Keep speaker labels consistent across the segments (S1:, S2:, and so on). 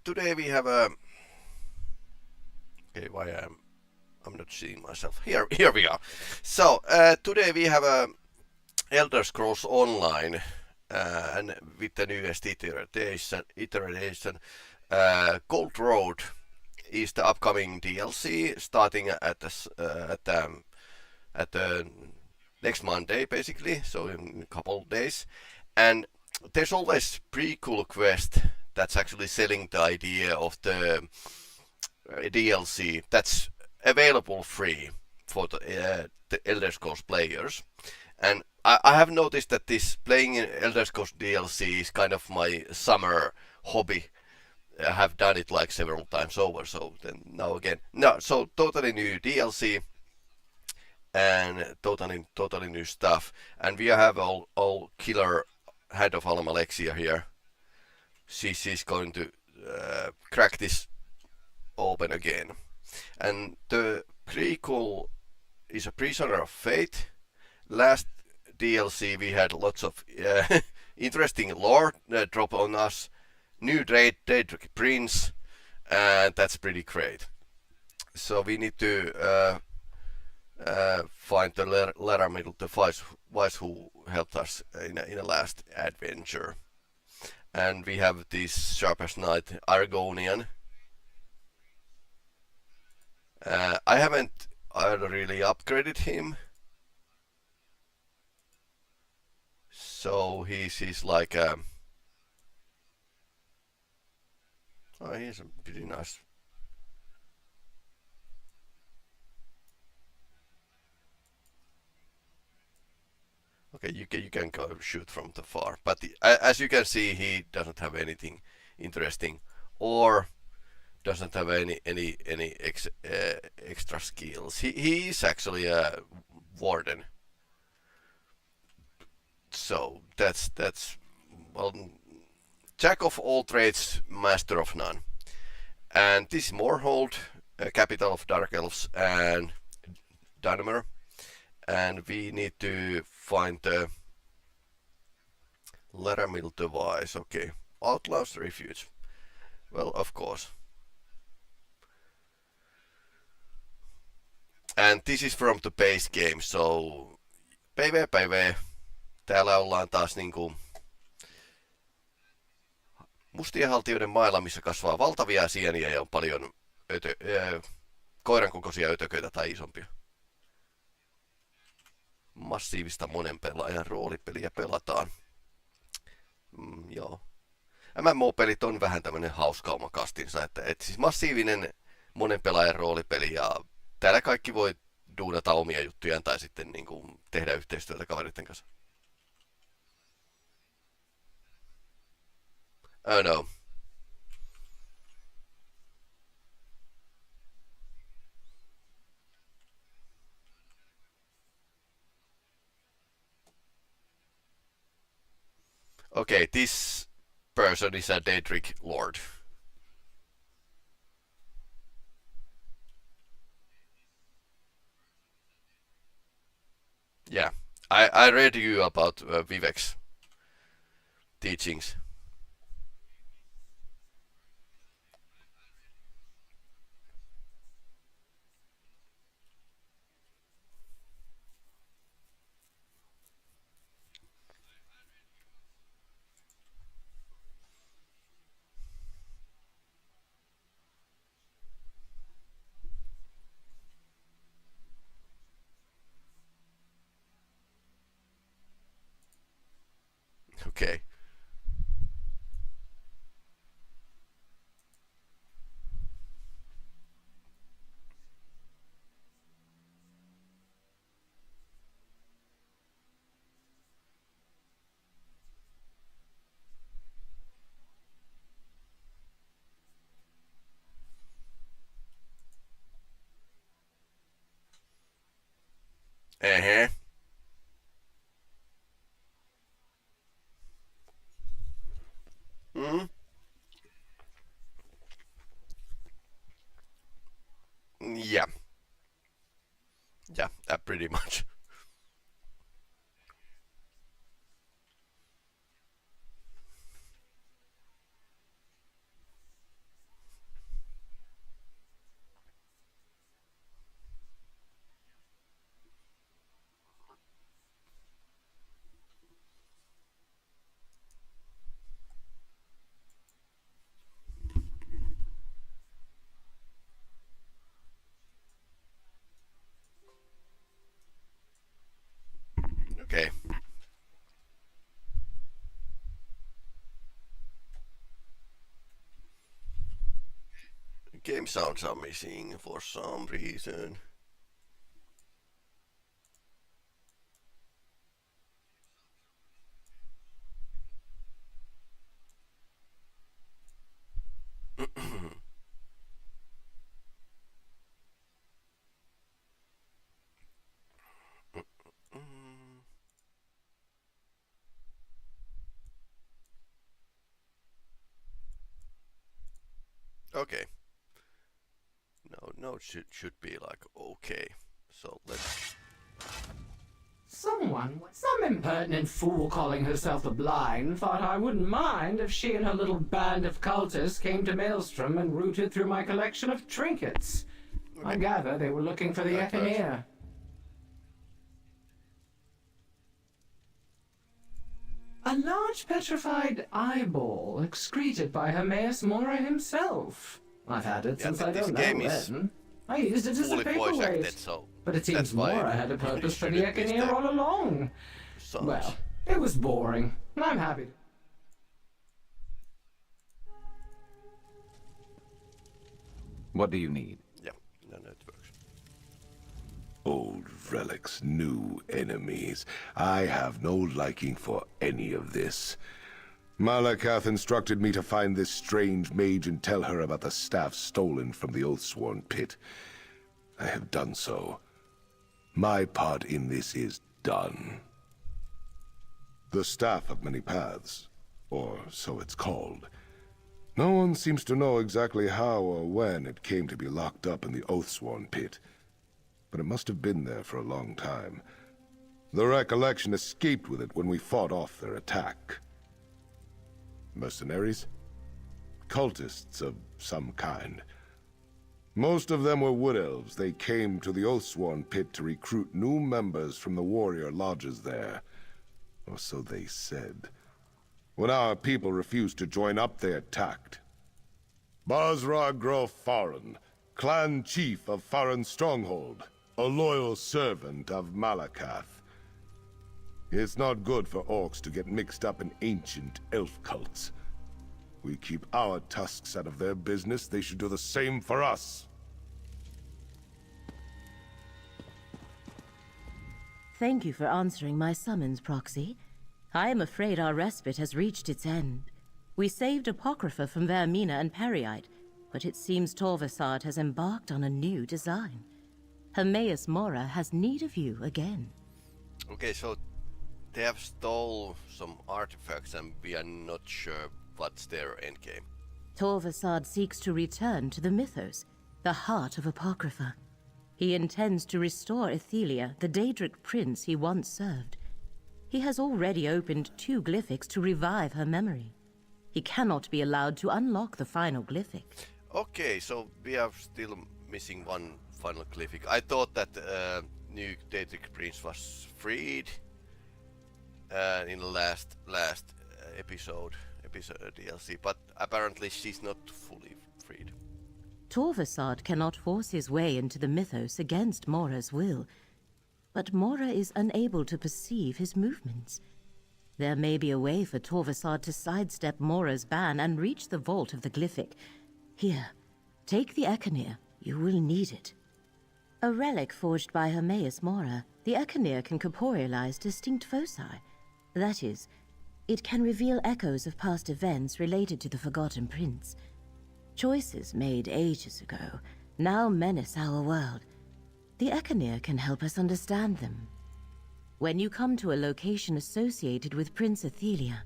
S1: Today we have a. Okay, why I'm not seeing myself. Here we are. So today we have a Elder Scrolls Online, and with the newest iteration, Gold Road is the upcoming DLC starting at the next Monday, basically. So in a couple of days, and there's always pre-cool quest that's actually selling the idea of the DLC that's available free for the Elder Scrolls players. And I have noticed that this playing Elder Scrolls DLC is kind of my summer hobby. I have done it like several times over, so then now again. No, so totally new DLC and totally new stuff. And we have all killer head of Almalexia here. She's going to crack this open again. And the prequel is a Prisoner of Fate. Last DLC we had lots of interesting lore drop on us. New Daedric Prince, and that's pretty great. So we need to find the Laramie, the wise who helped us in a last adventure. And we have this Sharpest Knight Argonian. I haven't really upgraded him. So he's like oh, he's a pretty nice. Okay, you can go shoot from the far, but as you can see, he doesn't have anything interesting, or doesn't have any extra skills. He is actually a warden, so that's well, jack of all trades, master of none. And this is Moorhold, capital of Dark Elves and Dynamere, and we need to find the Laramie device. Okay, Outlaws Refuge. Well, of course. And this is from the base game, so PvP. Täällä ollaan taas niinku mustien haltijoiden mailla, missä kasvaa valtavia sieniä ja on paljon koiran kokoisia ötököitä tai isompia. Massiivista monen pelaajan roolipeliä pelataan. Joo. MMO-pelit on vähän tämmönen hauska oma kastinsa, että siis massiivinen monen pelaajan roolipeli ja täällä kaikki voi duunata omia juttujaan tai sitten niin kuin tehdä yhteistyötä kaveritten kanssa. Oh no. Okay, this person is a Daedric Lord. Yeah, I read you about Vivek's teachings. Okay. Uh-huh. Mm, yeah. Yeah, pretty much. game sounds are missing for some reason. Okay. No, should be like okay. So let's.
S2: Some impertinent fool calling herself the Blind thought I wouldn't mind if she and her little band of cultists came to Maelstrom and rooted through my collection of trinkets. Okay. I gather they were looking for the Echeneer. A large petrified eyeball excreted by Hermaeus Mora himself. I've had it since I don't know when. I used it as a paperweight. But it seems Mora had a purpose for the Echeneer all along. Well, it was boring. I'm happy.
S3: What do you need?
S1: Yeah, no, it works.
S4: Old relics, new enemies. I have no liking for any of this. Malakath instructed me to find this strange mage and tell her about the staff stolen from the Oathsworn pit. I have done so. My part in this is done. The Staff of Many Paths, or so it's called. No one seems to know exactly how or when it came to be locked up in the Oathsworn pit, but it must have been there for a long time. The recollection escaped with it when we fought off their attack. Mercenaries? Cultists of some kind. Most of them were wood elves. They came to the Oathsworn pit to recruit new members from the warrior lodges there. Or so they said. When our people refused to join up, they attacked. Basra Grof Farron, clan chief of Farron's stronghold, a loyal servant of Malakath. It's not good for orcs to get mixed up in ancient elf cults. We keep our tusks out of their business, they should do the same for us.
S5: Thank you for answering my summons, Proxy. I am afraid our respite has reached its end. We saved Apocrypha from Vermina and Periite, but it seems Torvasad has embarked on a new design. Hermaeus Mora has need of you again.
S1: Okay, so they have stole some artifacts and we are not sure what's their endgame.
S5: Torvasad seeks to return to the mythos, the heart of Apocrypha. He intends to restore Ethelia, the Daedric prince he once served. He has already opened 2 glyphics to revive her memory. He cannot be allowed to unlock the final glyphic.
S1: Okay, so we are still missing one final glyphic. I thought that new Daedric prince was freed in the last episode DLC, but apparently she's not fully freed.
S5: Torvasad cannot force his way into the mythos against Mora's will, but Mora is unable to perceive his movements. There may be a way for Torvasad to sidestep Mora's ban and reach the vault of the glyphic. Here, take the Echeneer. You will need it. A relic forged by Hermaeus Mora, the Echeneer can corporealize distinct foci. That is, it can reveal echoes of past events related to the Forgotten Prince. Choices made ages ago now menace our world. The Echeneer can help us understand them. When you come to a location associated with Prince Ethelia,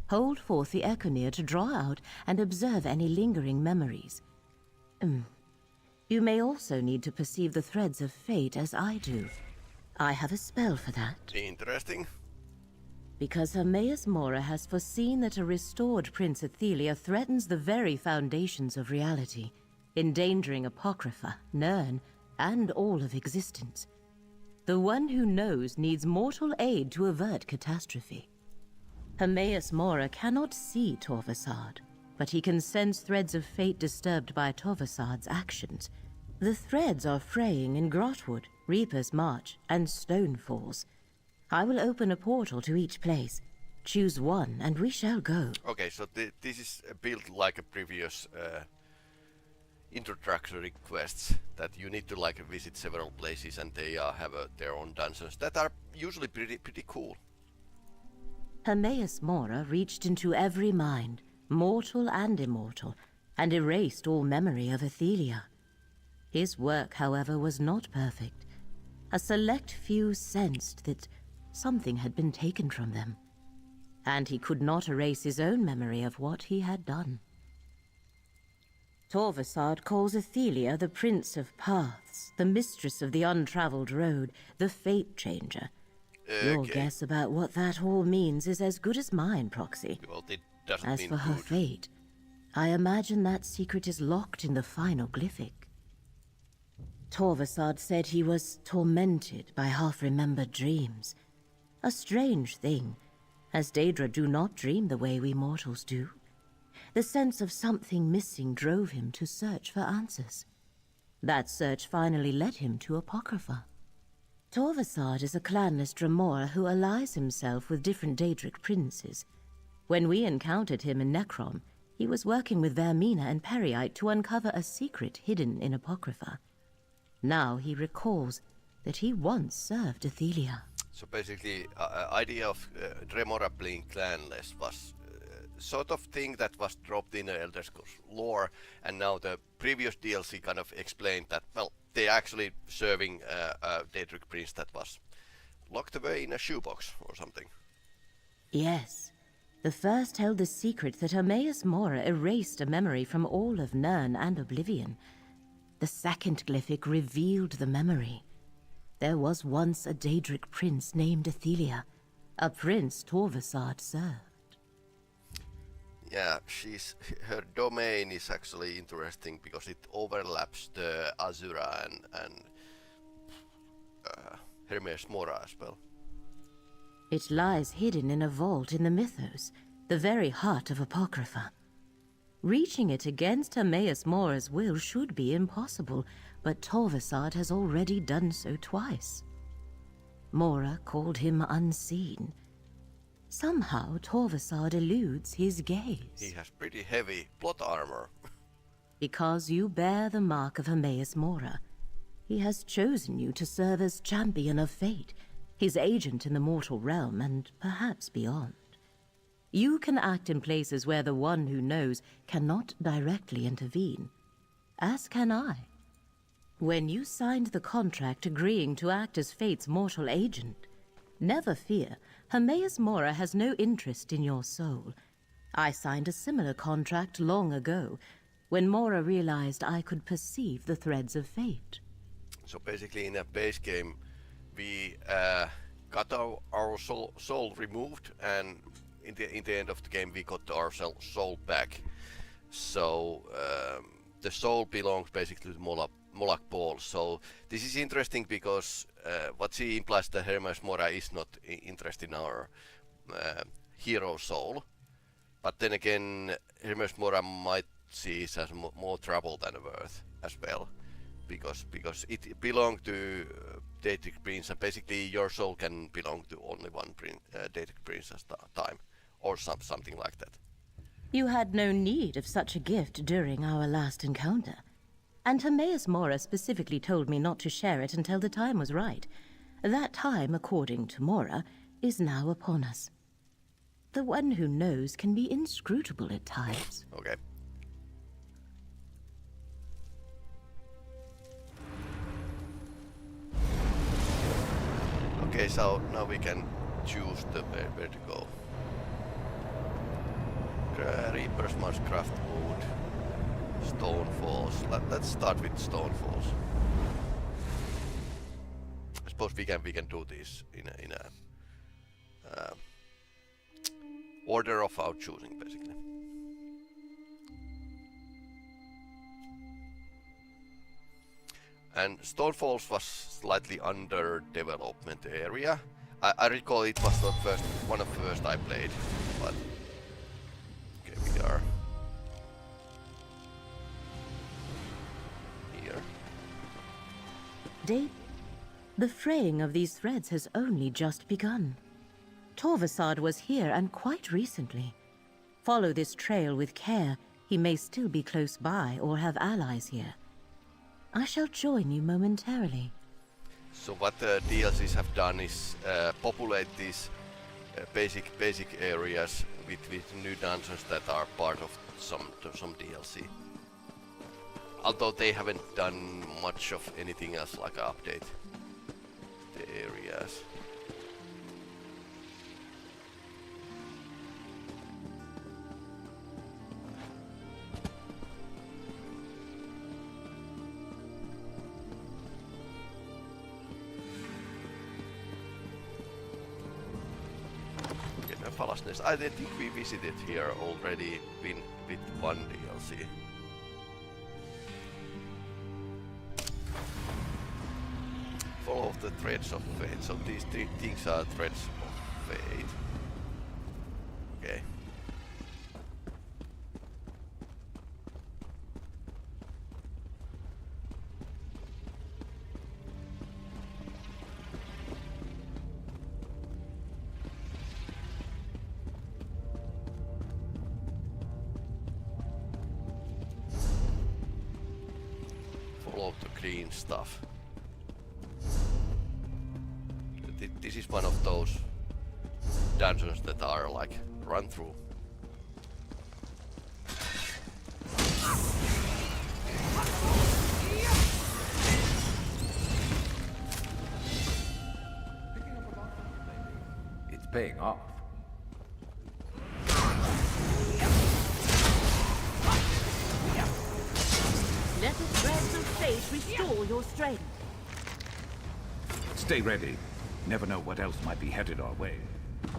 S5: hold forth the Echeneer to draw out and observe any lingering memories. You may also need to perceive the threads of fate as I do. I have a spell for that.
S1: Interesting.
S5: Because Hermaeus Mora has foreseen that a restored Prince Ethelia threatens the very foundations of reality, endangering Apocrypha, Nirn, and all of existence. The one who knows needs mortal aid to avert catastrophe. Hermaeus Mora cannot see Torvasad, but he can sense threads of fate disturbed by Torvasad's actions. The threads are fraying in Grotwood, Reaper's March, and Stonefalls. I will open a portal to each place. Choose one, and we shall go.
S1: Okay, so this is built like a previous introductory quests that you need to like visit several places, and they have their own dungeons that are usually pretty cool.
S5: Hermaeus Mora reached into every mind, mortal and immortal, and erased all memory of Athelia. His work, however, was not perfect. A select few sensed that something had been taken from them, and he could not erase his own memory of what he had done. Torvasad calls Athelia the Prince of Paths, the Mistress of the Untraveled Road, the Fate Changer. Your guess about what that all means is as good as mine, Proxy.
S1: Well, it doesn't
S5: as
S1: mean
S5: for her
S1: good.
S5: fate, I imagine that secret is locked in the final glyphic. Torvasad said he was tormented by half-remembered dreams. A strange thing, as Daedra do not dream the way we mortals do. The sense of something missing drove him to search for answers. That search finally led him to Apocrypha. Torvasad is a clanless Dremora who allies himself with different Daedric princes. When we encountered him in Necrom, he was working with Vermina and Periite to uncover a secret hidden in Apocrypha. Now he recalls that he once served Athelia.
S1: So basically, idea of Dremora being clanless was sort of thing that was dropped in the Elder Scrolls lore, and now the previous DLC kind of explained that, well, they actually serving a Daedric prince that was locked away in a shoebox or something.
S5: Yes. The first held the secret that Hermaeus Mora erased a memory from all of Nirn and Oblivion. The second glyphic revealed the memory. There was once a Daedric prince named Athelia, a prince Torvasad served.
S1: Yeah, her domain is actually interesting because it overlaps the Azura and Hermaeus Mora as well.
S5: It lies hidden in a vault in the Mythos, the very heart of Apocrypha. Reaching it against Hermaeus Mora's will should be impossible, but Torvasad has already done so twice. Mora called him unseen. Somehow Torvasad eludes his gaze.
S1: He has pretty heavy plot armor.
S5: Because you bear the mark of Hermaeus Mora, he has chosen you to serve as champion of fate, his agent in the mortal realm and perhaps beyond. You can act in places where the one who knows cannot directly intervene, as can I. When you signed the contract agreeing to act as fate's mortal agent, never fear, Hermaeus Mora has no interest in your soul. I signed a similar contract long ago, when Mora realized I could perceive the threads of fate.
S1: So basically in a base game, we got our soul removed, and in the end of the game we got our soul back. So the soul belongs basically to Moloch Ball. So this is interesting because what she implies that Hermaeus Mora is not interested in our hero soul. But then again, Hermaeus Mora might see it as more trouble than worth as well. Because it belonged to Daedric Prince, and basically your soul can belong to only one Daedric Prince at a time. Or something like that.
S5: You had no need of such a gift during our last encounter. And Hermaeus Mora specifically told me not to share it until the time was right. That time, according to Mora, is now upon us. The one who knows can be inscrutable at times.
S1: Okay. Okay, so now we can choose where to go. Reaper's must craft wood. Stone Falls. Let's start with Stone Falls. I suppose we can do this in a order of our choosing, basically. And Stone Falls was slightly under development area. I recall it was not one of the first I played, but okay, we are here.
S5: Dave, the fraying of these threads has only just begun. Torvasad was here, and quite recently. Follow this trail with care, He may still be close by or have allies here. I shall join you momentarily.
S1: So what the DLCs have done is populate these basic areas with new dungeons that are part of some DLC. Although they haven't done much of anything else like update the areas. Palasness. I think we visited here already with one DLC. Follow the threads of fate. So these things are threads of fate. Okay. Follow the green stuff. This is one of those dungeons that are like run through.
S3: It's paying off.
S5: Let the threads of fate restore your strength.
S3: Stay ready. Never know what else might be headed our way.
S1: I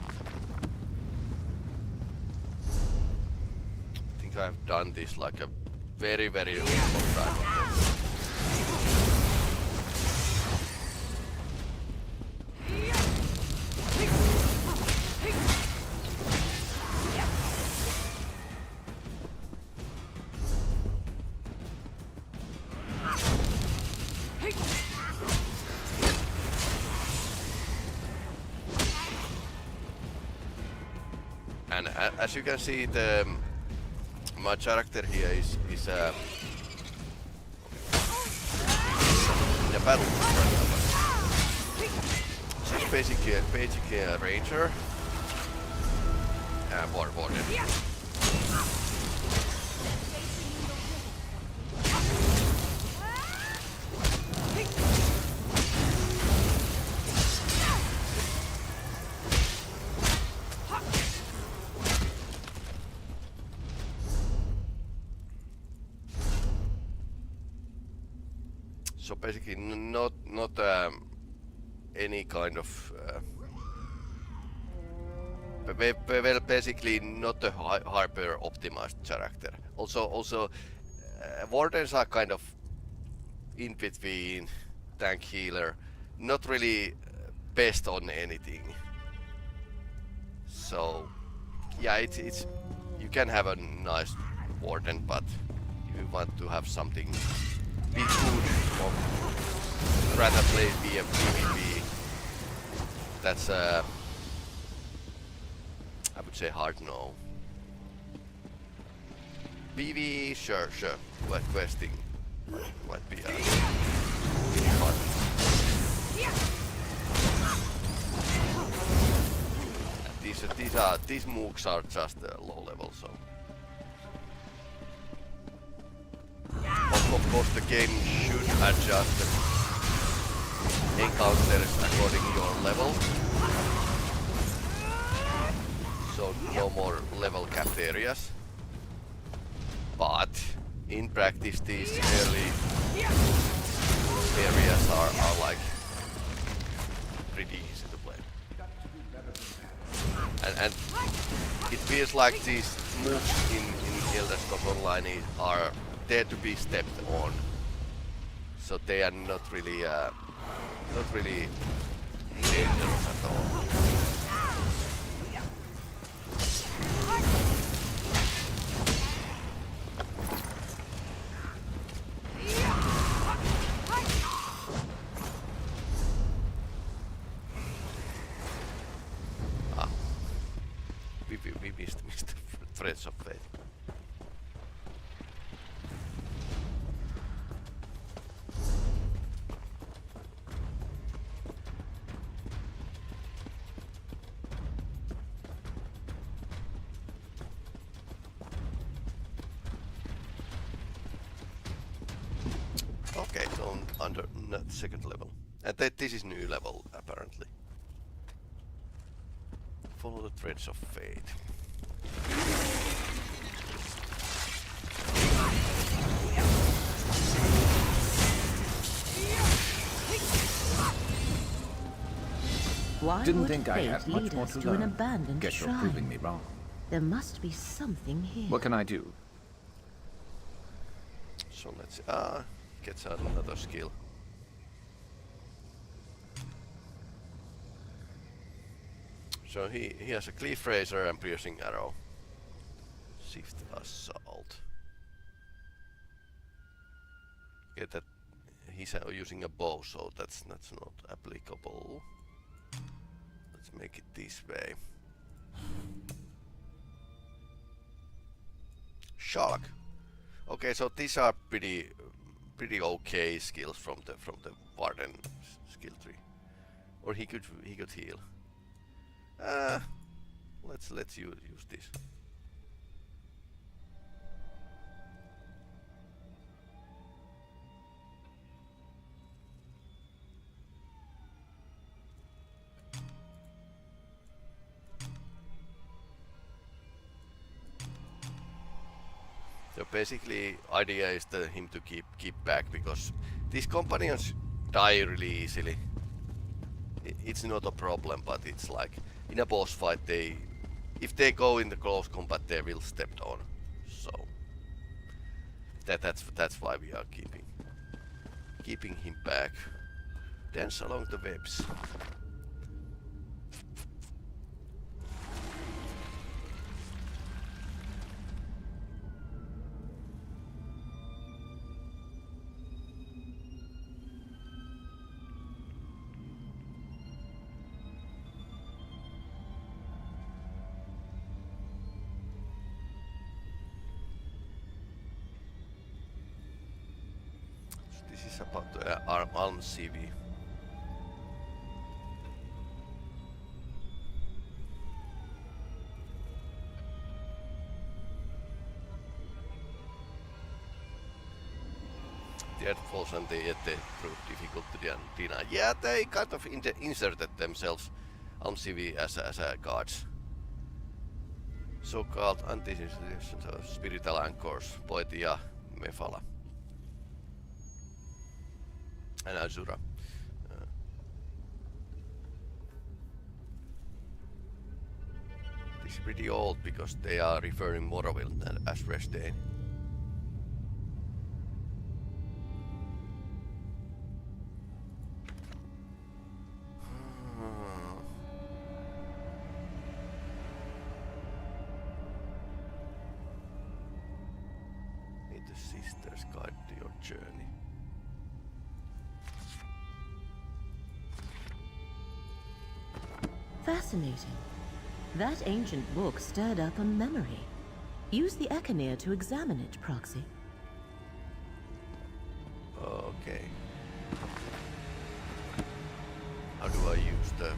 S1: think I've done this like a very long time ago. And as you can see, my character here is in a battle. She's basically a ranger and warden. So basically, not any kind of well, basically not a hyper optimized character. Also, wardens are kind of in between tank healer, not really best on anything. So yeah, it's you can have a nice warden, but if you want to have something be good or rather play PvP, that's I would say hard no. PvE, sure, like questing might be fun. And these mooks are just low level, so. Of course, the game should adjust the encounters according to your level. So no more level capped areas. But in practice, these early areas are like pretty easy to play. And it feels like these moves in Elder Scrolls Online are there to be stepped on, so they are not really dangerous at all. We missed Threads of Fate. under not second level. And this is new level apparently. Follow the threads of fate.
S5: Why
S3: Didn't
S5: would
S3: think I
S5: fate
S3: had much
S5: lead
S3: more
S5: us
S3: to
S5: to an
S3: learn.
S5: abandoned
S3: Guess you're
S5: shrine?
S3: proving me wrong.
S5: There must be something here.
S3: What can I do?
S1: So let's see. Gets out another skill. So he has a cleave razor and piercing arrow. Shift assault. Okay, that he's using a bow, so that's not applicable. Let's make it this way. Shark. Okay, so these are pretty okay skills from the Warden skill tree. Or he could heal. Let's use this. So basically, idea is him to keep back, because these companions die really easily. It's not a problem, but it's like in a boss fight, if they go in the close combat, they will step down. So that's why we are keeping him back. Dance along the webs. This is about the Alm CV. The falls and they prove difficult to deny. Yeah, they kind of inserted themselves Alm CV as a guards. So-called anti-institutions of spiritual anchors, Poetia, Mephala. And Azura. This is pretty old because they are referring Morrowind as Resdane. Meet the Sister's Guide to Your Journey.
S5: Fascinating. That ancient book stirred up a memory. Use the Echinir to examine it, Proxy.
S1: Okay. How do I use the...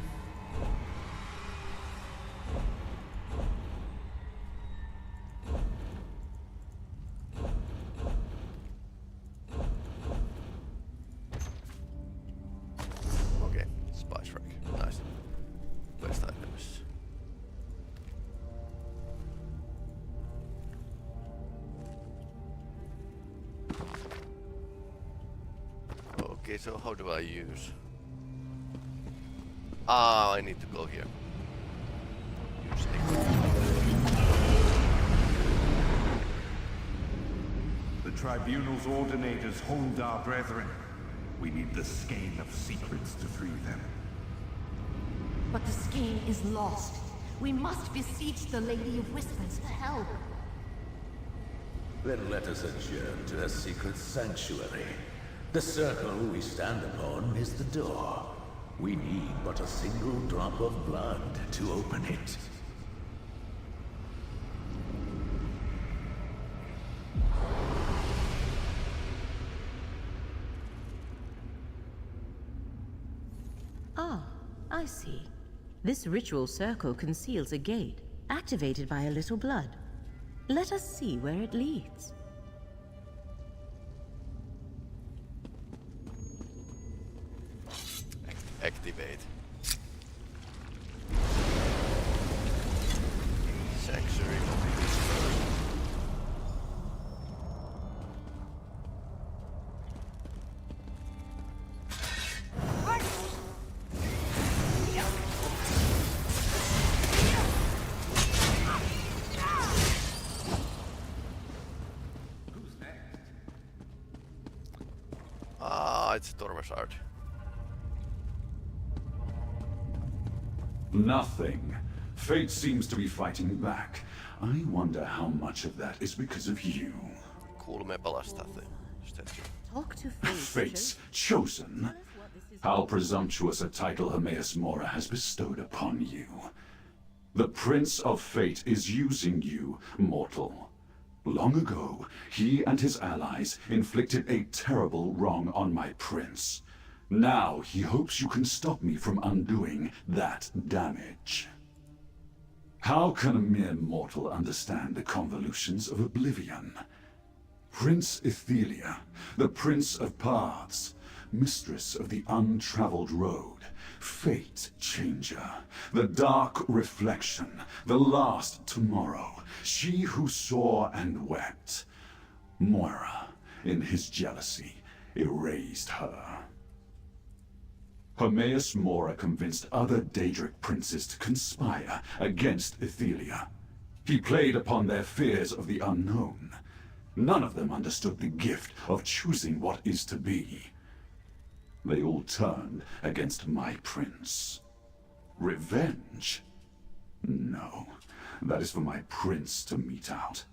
S1: Okay, spice rack. Nice. Best items. Okay, so how do I use? Ah, I need to go here. Use
S6: The Tribunal's ordinators hold our brethren. We need the skein of secrets to free them.
S7: But the skein is lost. We must beseech the Lady of Whispers for help.
S8: Then let us adjourn to a secret sanctuary. The circle we stand upon is the door. We need but a single drop of blood to open it.
S5: Ah, I see. This ritual circle conceals a gate, activated by a little blood. Let us see where it leads.
S1: Ah, it's Torvasard.
S6: Nothing. Fate seems to be fighting back. I wonder how much of that is because of you.
S1: Kuulumme pelastaa statue.
S5: Talk to fate.
S6: Fate's chosen? How presumptuous a title Hermaeus Mora has bestowed upon you. The Prince of Fate is using you, mortal. Long ago, he and his allies inflicted a terrible wrong on my prince. Now he hopes you can stop me from undoing that damage. How can a mere mortal understand the convolutions of oblivion? Prince Ethelia, the Prince of Paths, Mistress of the Untraveled Road, Fate Changer, the Dark Reflection, the Last Tomorrow, she who saw and wept. Moira, in his jealousy, erased her. Hermaeus Mora convinced other Daedric princes to conspire against Ethelia. He played upon their fears of the unknown. None of them understood the gift of choosing what is to be. They all turned against my prince. Revenge? No, that is for my prince to mete out.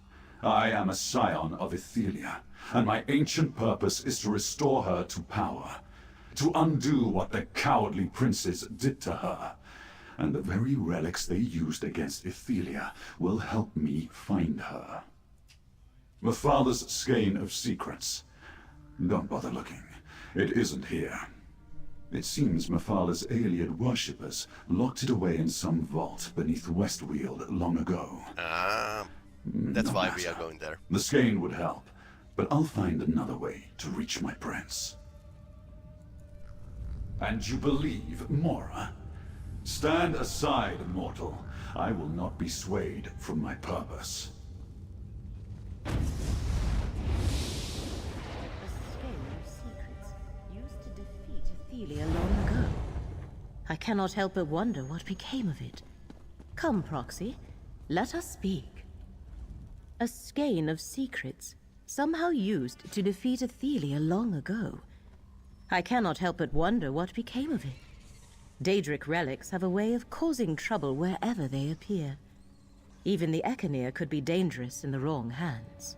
S6: I am a scion of Ethelia, and my ancient purpose is to restore her to power. To undo what the cowardly princes did to her. And the very relics they used against Ethelia will help me find her. Mathal's skein of secrets. Don't bother looking. It isn't here. It seems Mathala's Aeliad worshippers locked it away in some vault beneath Westweald long ago.
S1: That's why we are going there.
S6: The skein would help, but I'll find another way to reach my prince. And you believe Mora? Stand aside, mortal. I will not be swayed from my purpose.
S5: A skein of secrets used to defeat Ethelia long ago. I cannot help but wonder what became of it. Come, Proxy, let us speak. A skein of secrets, somehow used to defeat Ethelia long ago. I cannot help but wonder what became of it. Daedric relics have a way of causing trouble wherever they appear. Even the Echenir could be dangerous in the wrong hands.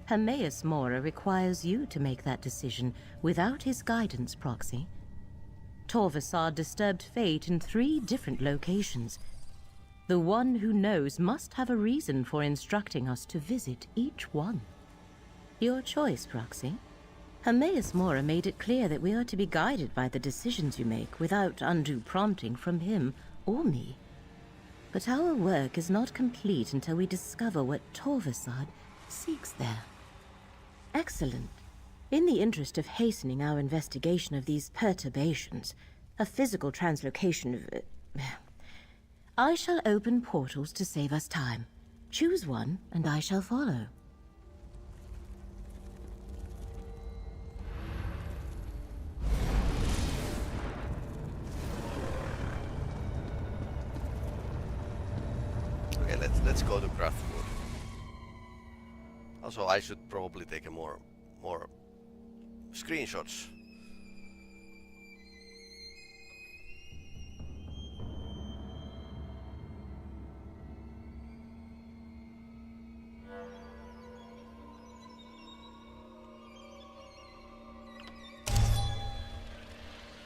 S5: Hermaeus Mora requires you to make that decision without his guidance, Proxy. Torvasard disturbed fate in 3 different locations. The one who knows must have a reason for instructing us to visit each one. Your choice, Proxy. Hermaeus Mora made it clear that we are to be guided by the decisions you make without undue prompting from him or me. But our work is not complete until we discover what Torvasard seeks there. Excellent. In the interest of hastening our investigation of these perturbations, a physical translocation of... I shall open portals to save us time. Choose one, and I shall follow.
S1: Okay, let's go to Grathwood. Also, I should probably take a more screenshots.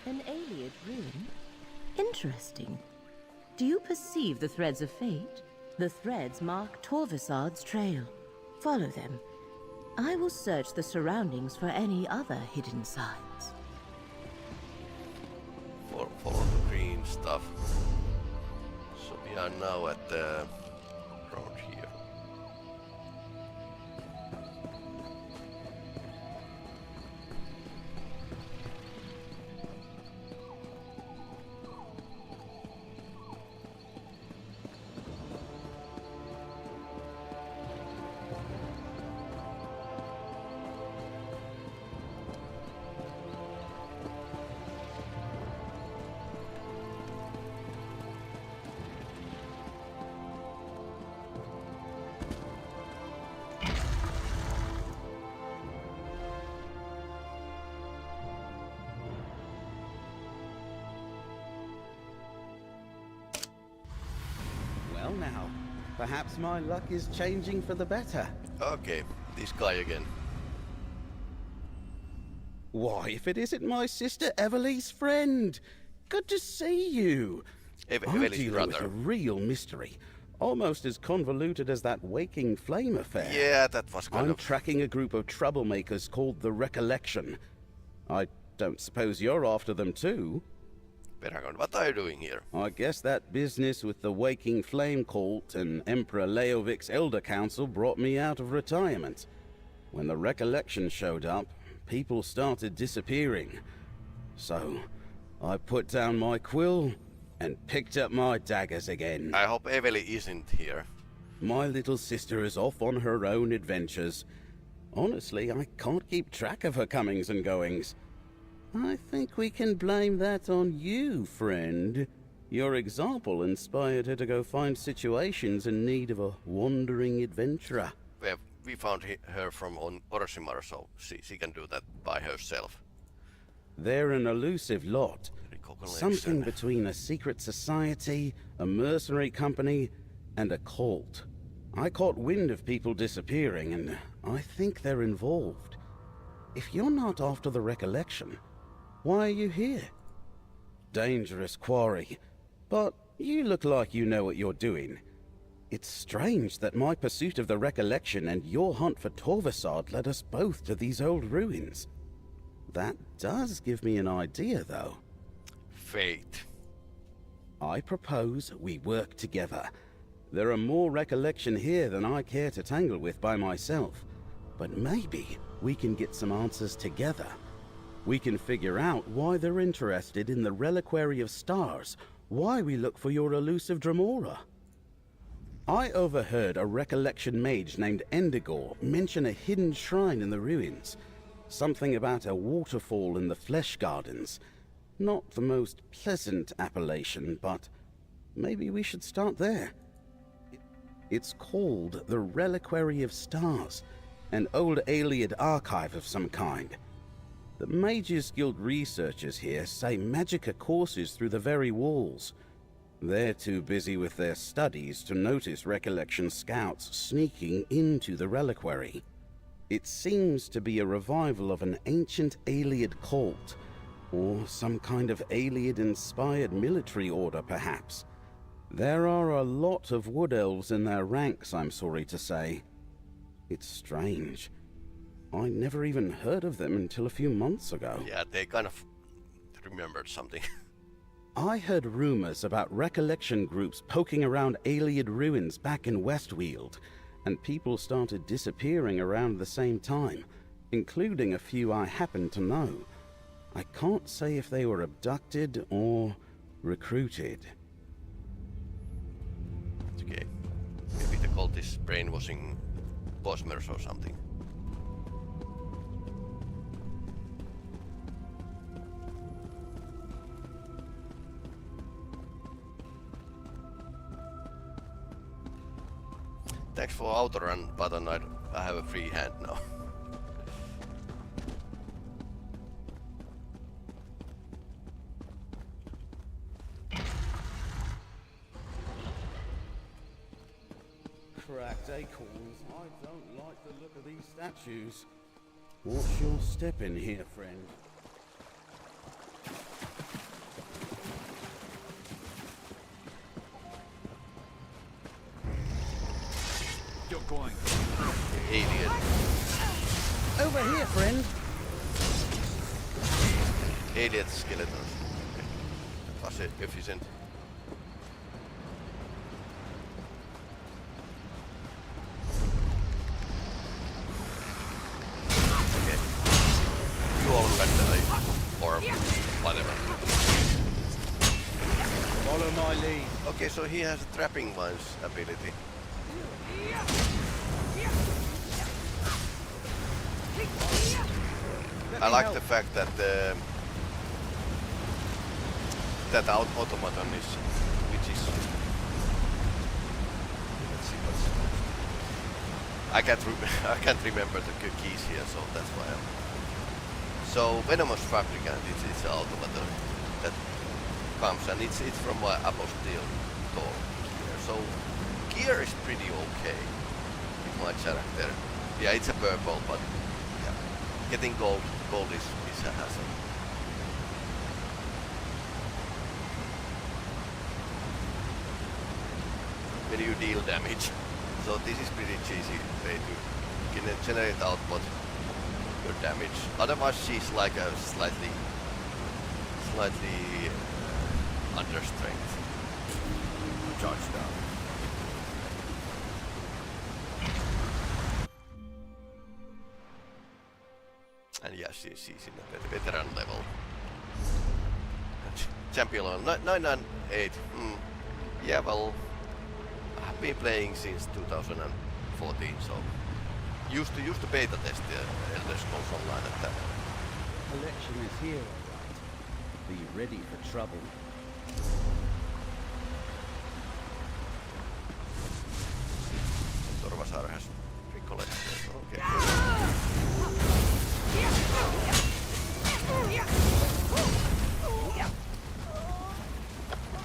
S5: An Aeliad ruin? Interesting. Do you perceive the threads of fate? The threads mark Torvasard's trail. Follow them. I will search the surroundings for any other hidden signs.
S1: Follow the green stuff. So we are now at the road here.
S9: Perhaps my luck is changing for the better.
S1: Okay, this guy again.
S9: Why, if it isn't my sister Everly's friend! Good to see you! I'm
S1: Evely's
S9: dealing with
S1: brother.
S9: a real mystery. Almost as convoluted as that Waking Flame affair.
S1: Yeah, that was kind
S9: I'm
S1: of...
S9: tracking a group of troublemakers called the Recollection. I don't suppose you're after them too?
S1: Peragon, what are you doing here?
S9: I guess that business with the Waking Flame cult and Emperor Leovic's Elder Council brought me out of retirement. When the Recollection showed up, people started disappearing. So, I put down my quill and picked up my daggers again.
S1: I hope Evely isn't here.
S9: My little sister is off on her own adventures. Honestly, I can't keep track of her comings and goings. I think we can blame that on you, friend. Your example inspired her to go find situations in need of a wandering adventurer.
S1: We found her from Orsimar, so she can do that by herself.
S9: They're an elusive lot. Something between a secret society, a mercenary company, and a cult. I caught wind of people disappearing, and I think they're involved. If you're not after the Recollection, why are you here? Dangerous quarry, but you look like you know what you're doing. It's strange that my pursuit of the Recollection and your hunt for Torvasad led us both to these old ruins. That does give me an idea, though.
S1: Fate.
S9: I propose we work together. There are more Recollection here than I care to tangle with by myself, but maybe we can get some answers together. We can figure out why they're interested in the Reliquary of Stars, why we look for your elusive Dremora. I overheard a Recollection mage named Endigor mention a hidden shrine in the ruins. Something about a waterfall in the Flesh Gardens. Not the most pleasant appellation, but maybe we should start there. It's called the Reliquary of Stars, an old Ayleid archive of some kind. The Mages Guild researchers here say Magicka courses through the very walls. They're too busy with their studies to notice Recollection scouts sneaking into the reliquary. It seems to be a revival of an ancient Ayleid cult, or some kind of Ayleid-inspired military order, perhaps. There are a lot of wood elves in their ranks, I'm sorry to say. It's strange. I never even heard of them until a few months ago.
S1: Yeah, they kind of remembered something.
S9: I heard rumors about Recollection groups poking around Ayleid ruins back in Westweald, and people started disappearing around the same time, including a few I happen to know. I can't say if they were abducted or recruited.
S1: Okay. Maybe the cultist's brainwashing Bosmers or something. Thanks for autorun button, I have a free hand now.
S9: Cracked acorns. I don't like the look of these statues. Watch your step in here, friend.
S3: You're going.
S1: Alien.
S9: Over here, friend.
S1: Alien skeletons. Okay. That was efficient. Okay. You all can die. Or whatever.
S9: Follow my lead.
S1: Okay, so he has a trapping one's ability. I like the fact that that automaton is, which is, let's see what's, I can't remember the keys here, so that's why so Venomous Fabricant, it's the automaton that comes, and it's from Apostille Toll here. So gear is pretty okay with my character. Yeah, it's a purple, but yeah, getting gold is a hassle. When you deal damage. So this is pretty cheesy way to generate output your damage. Otherwise she's like a slightly under strength. Charge down. And yeah, she's in a veteran level. Champion level 998. Yeah, well, I've been playing since 2014, so used to beta test the Elder Scrolls Online at that.
S9: Collection is here, all right. Be ready for trouble.
S1: Torvasar has recollected. Okay.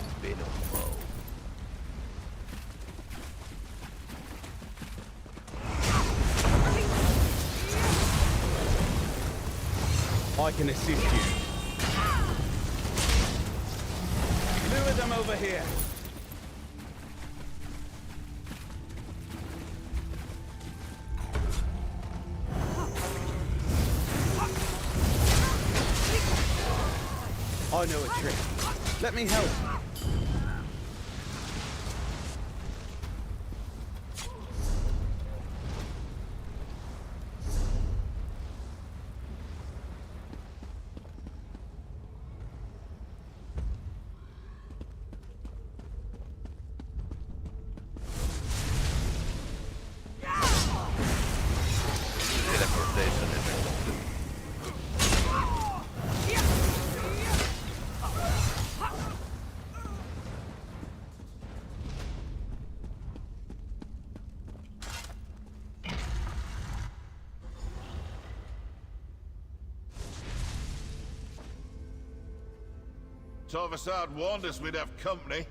S1: Spin on flow.
S9: I can assist you. Lure them over here. I know a trick. Let me help.
S1: Teleportation effect.
S10: Torvasard warned us we'd have company.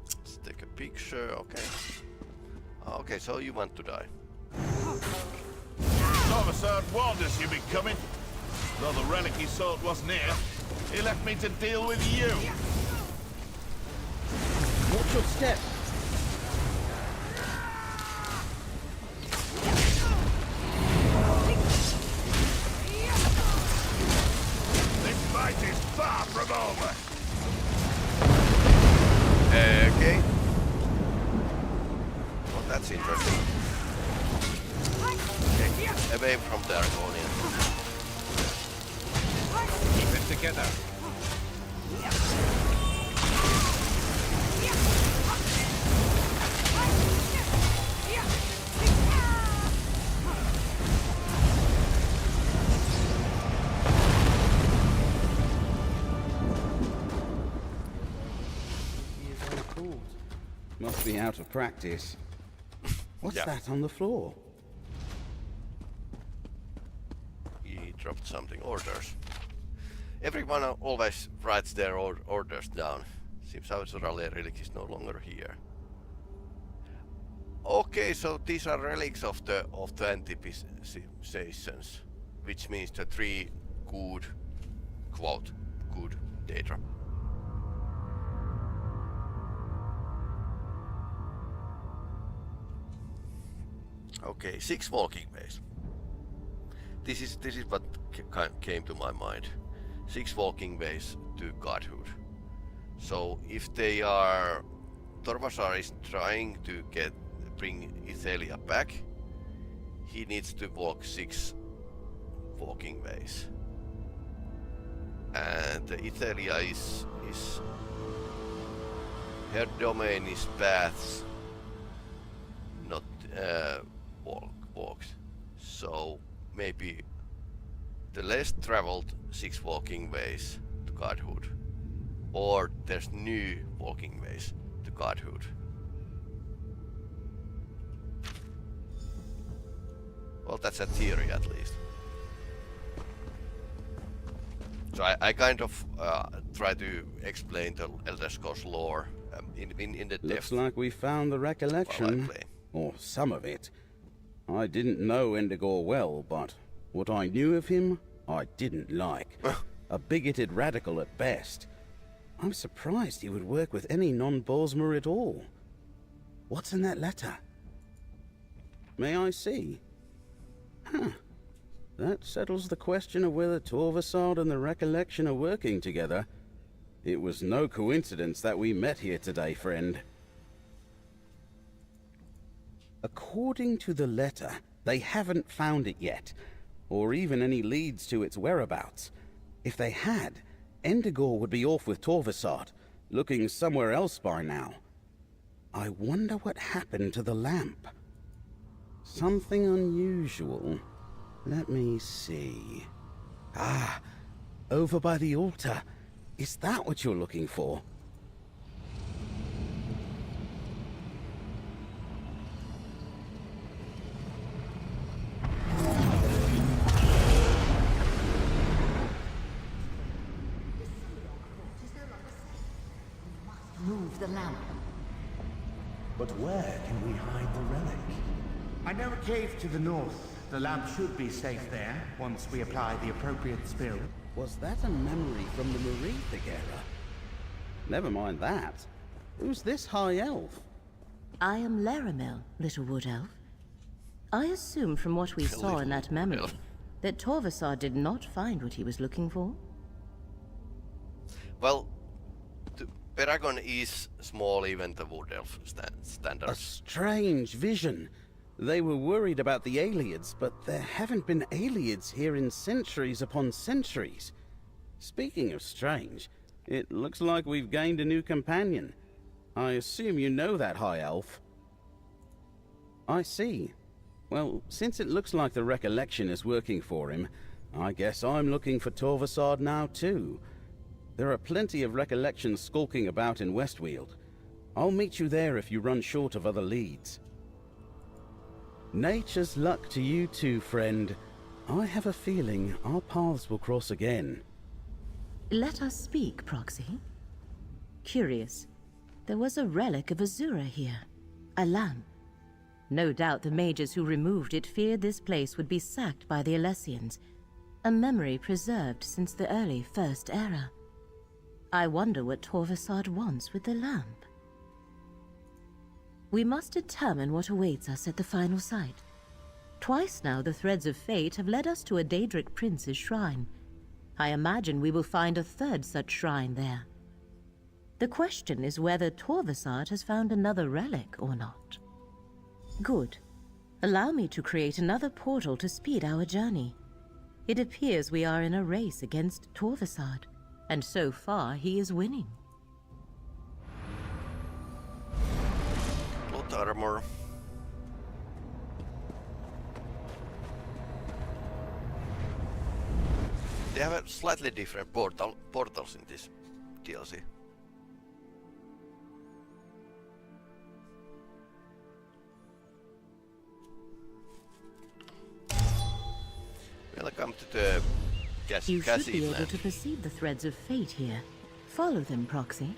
S1: Let's take a picture, okay. Okay, so you want to die.
S10: Torvasard warned us you'd be coming. Though the relic he sought wasn't here, he left me to deal with you.
S9: Watch your step.
S10: This fight is far from over.
S1: Okay. Well, that's interesting. Okay, away from the Argonian.
S3: Keep it together.
S9: Must be out of practice. What's
S1: Yeah.
S9: that on the floor?
S1: He dropped something. Orders. Everyone always writes their orders down. Seems Auzurale relic is no longer here. Okay, so these are relics of the anticipations, which means the 3 good, quote, good Daedra. Okay, 6 walking ways. This is what came to my mind. 6 walking ways to godhood. So if they are, Torvasar is trying to bring Ithelia back, he needs to walk 6 walking ways. And Ithelia is her domain is paths, not walks. So maybe the less traveled 6 walking ways to godhood, or there's new walking ways to godhood. Well, that's a theory at least. So I kind of try to explain the Elder Scrolls lore in the depth.
S9: Looks like we found the recollection, or some of it. I didn't know Endigor well, but what I knew of him, I didn't like. A bigoted radical at best. I'm surprised he would work with any non-Bosmer at all. What's in that letter? May I see? Huh. That settles the question of whether Torvasad and the Recollection are working together. It was no coincidence that we met here today, friend. According to the letter, they haven't found it yet, or even any leads to its whereabouts. If they had, Endigor would be off with Torvasad, looking somewhere else by now. I wonder what happened to the lamp. Something unusual. Let me see. Ah, over by the altar. Is that what you're looking for?
S7: Move the lamp.
S8: But where can we hide the relic?
S11: I know a cave to the north. The lamp should be safe there, once we apply the appropriate spell.
S9: Was that a memory from the Marithic era? Never mind that. Who's this high elf?
S5: I am Laramil, little wood elf. I assume from what we saw in that memory that Torvasad did not find what he was looking for.
S1: Well, the Paragon is small, even the wood elf standards.
S9: A strange vision. They were worried about the Aliads, but there haven't been Aliads here in centuries upon centuries. Speaking of strange, it looks like we've gained a new companion. I assume you know that, High Elf. I see. Well, since it looks like the Recollection is working for him, I guess I'm looking for Torvasad now too. There are plenty of Recollections skulking about in Westweald. I'll meet you there if you run short of other leads. Nature's luck to you too, friend. I have a feeling our paths will cross again.
S5: Let us speak, Proxy. Curious. There was a relic of Azura here. A lamp. No doubt the mages who removed it feared this place would be sacked by the Alessians. A memory preserved since the early First Era. I wonder what Torvasad wants with the lamp. We must determine what awaits us at the final site. Twice now the threads of fate have led us to a Daedric prince's shrine. I imagine we will find a third such shrine there. The question is whether Torvasad has found another relic or not. Good. Allow me to create another portal to speed our journey. It appears we are in a race against Torvasad, and so far he is winning.
S1: Armor. They have a slightly different portals in this DLC. Welcome to the
S5: You should be able to perceive the threads of fate here. Follow them, Proxy.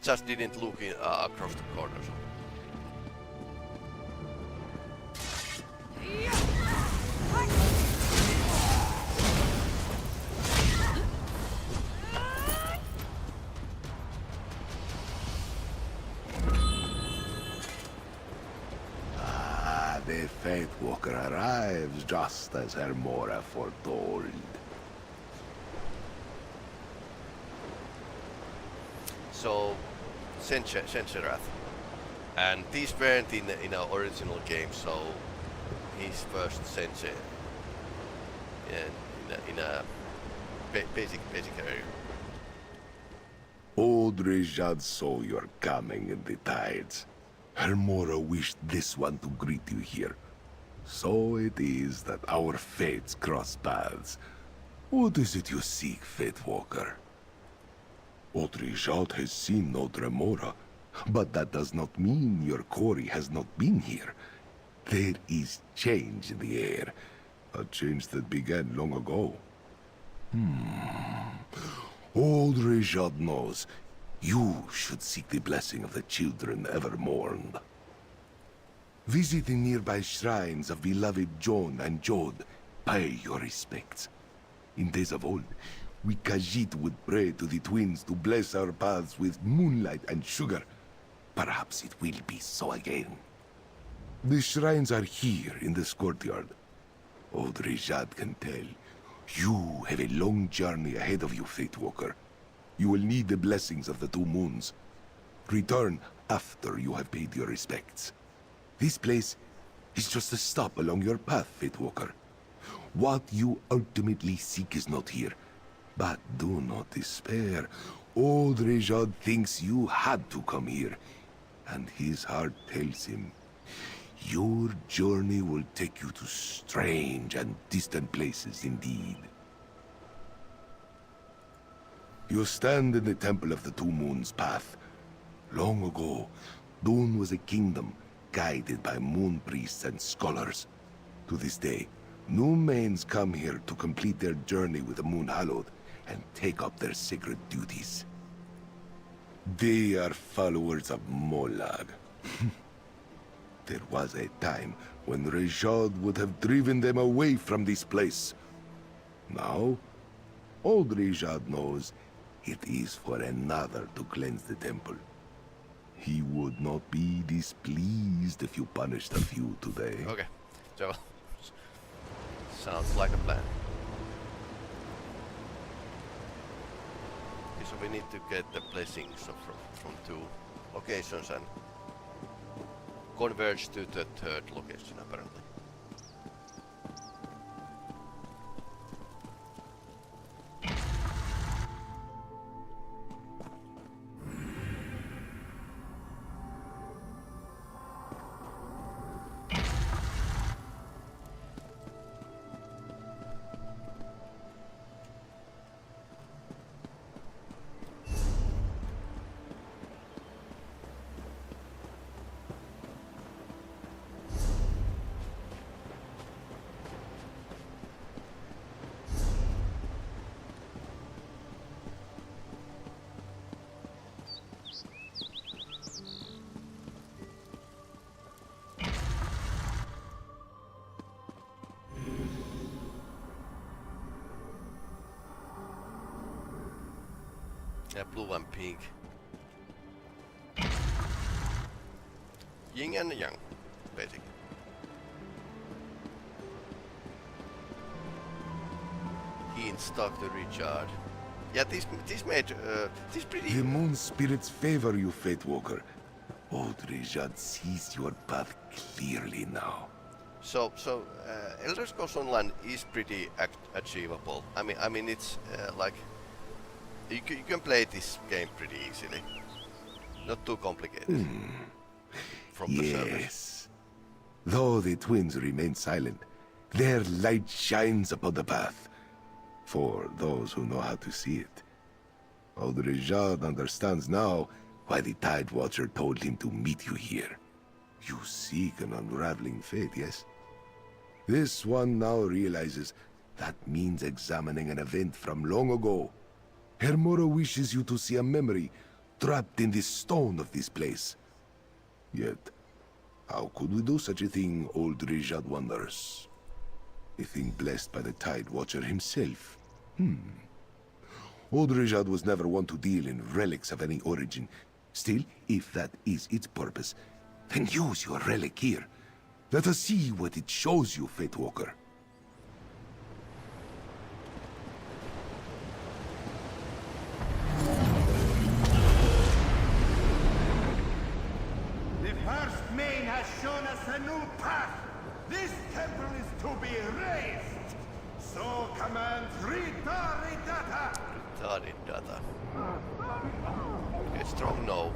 S1: Just didn't look across the corners.
S4: Ah, the Faith Walker arrives just as Hermora foretold.
S1: So, Sensherath. And these weren't in our original game, so his first Sense in a basic area.
S4: Old Rijad saw your coming in the tides. Hermora wished this one to greet you here. So it is that our fates cross paths. What is it you seek, Fate Walker? Odrijad has seen no Hermora, but that does not mean your quarry has not been here. There is change in the air, a change that began long ago. Odrijad knows you should seek the blessing of the children ever mourned. Visit the nearby shrines of beloved John and Jod. Pay your respects. In days of old, we Khajiit would pray to the twins to bless our paths with moonlight and sugar. Perhaps it will be so again. The shrines are here in this courtyard. Odrijad can tell. You have a long journey ahead of you, Fate Walker. You will need the blessings of the two moons. Return after you have paid your respects. This place is just a stop along your path, Fate Walker. What you ultimately seek is not here. But do not despair. Odrijad thinks you had to come here, and his heart tells him your journey will take you to strange and distant places indeed. You stand in the Temple of the Two Moons path. Long ago, Dune was a kingdom guided by moon priests and scholars. To this day, new mains come here to complete their journey with the Moon Hallowed and take up their sacred duties. They are followers of Molag. There was a time when Rejad would have driven them away from this place. Now, old Rejad knows it is for another to cleanse the temple. He would not be displeased if you punished a few today.
S1: Okay, so sounds like a plan. Okay, so we need to get the blessings from two locations and converge to the third location apparently. Yeah, blue and pink. Yin and yang, basically. He instructed to Richard. Yeah, this made this pretty.
S4: The moon spirits favor you, Fate Walker. Old Richard sees your path clearly now.
S1: So Elder Scrolls Online is pretty achievable. I mean, it's like you can play this game pretty easily. Not too complicated. From the servers.
S4: Yes. Though the twins remain silent, their light shines upon the path. For those who know how to see it. Old Rejad understands now why the Tide Watcher told him to meet you here. You seek an unraveling fate, yes? This one now realizes that means examining an event from long ago. Hermora wishes you to see a memory trapped in the stone of this place. Yet, how could we do such a thing, old Rejad wonders? A thing blessed by the Tide Watcher himself. Old Rejad was never one to deal in relics of any origin. Still, if that is its purpose, then use your relic here. Let us see what it shows you, Fate Walker.
S11: The first main has shown us a new path. This temple is to be raised. So commands Ritaridata.
S1: Ritaridata. Okay, strong no.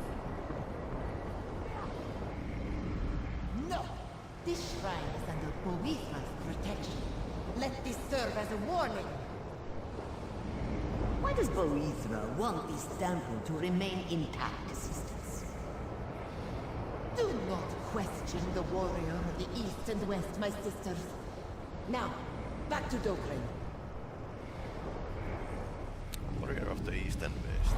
S7: This shrine is under Boethra's protection. Let this serve as a warning.
S12: Why does Boethra want this temple to remain intact, sisters?
S7: Do not question the warrior of the East and West, my sisters. Now, back to Dokren.
S1: Warrior of the East and West.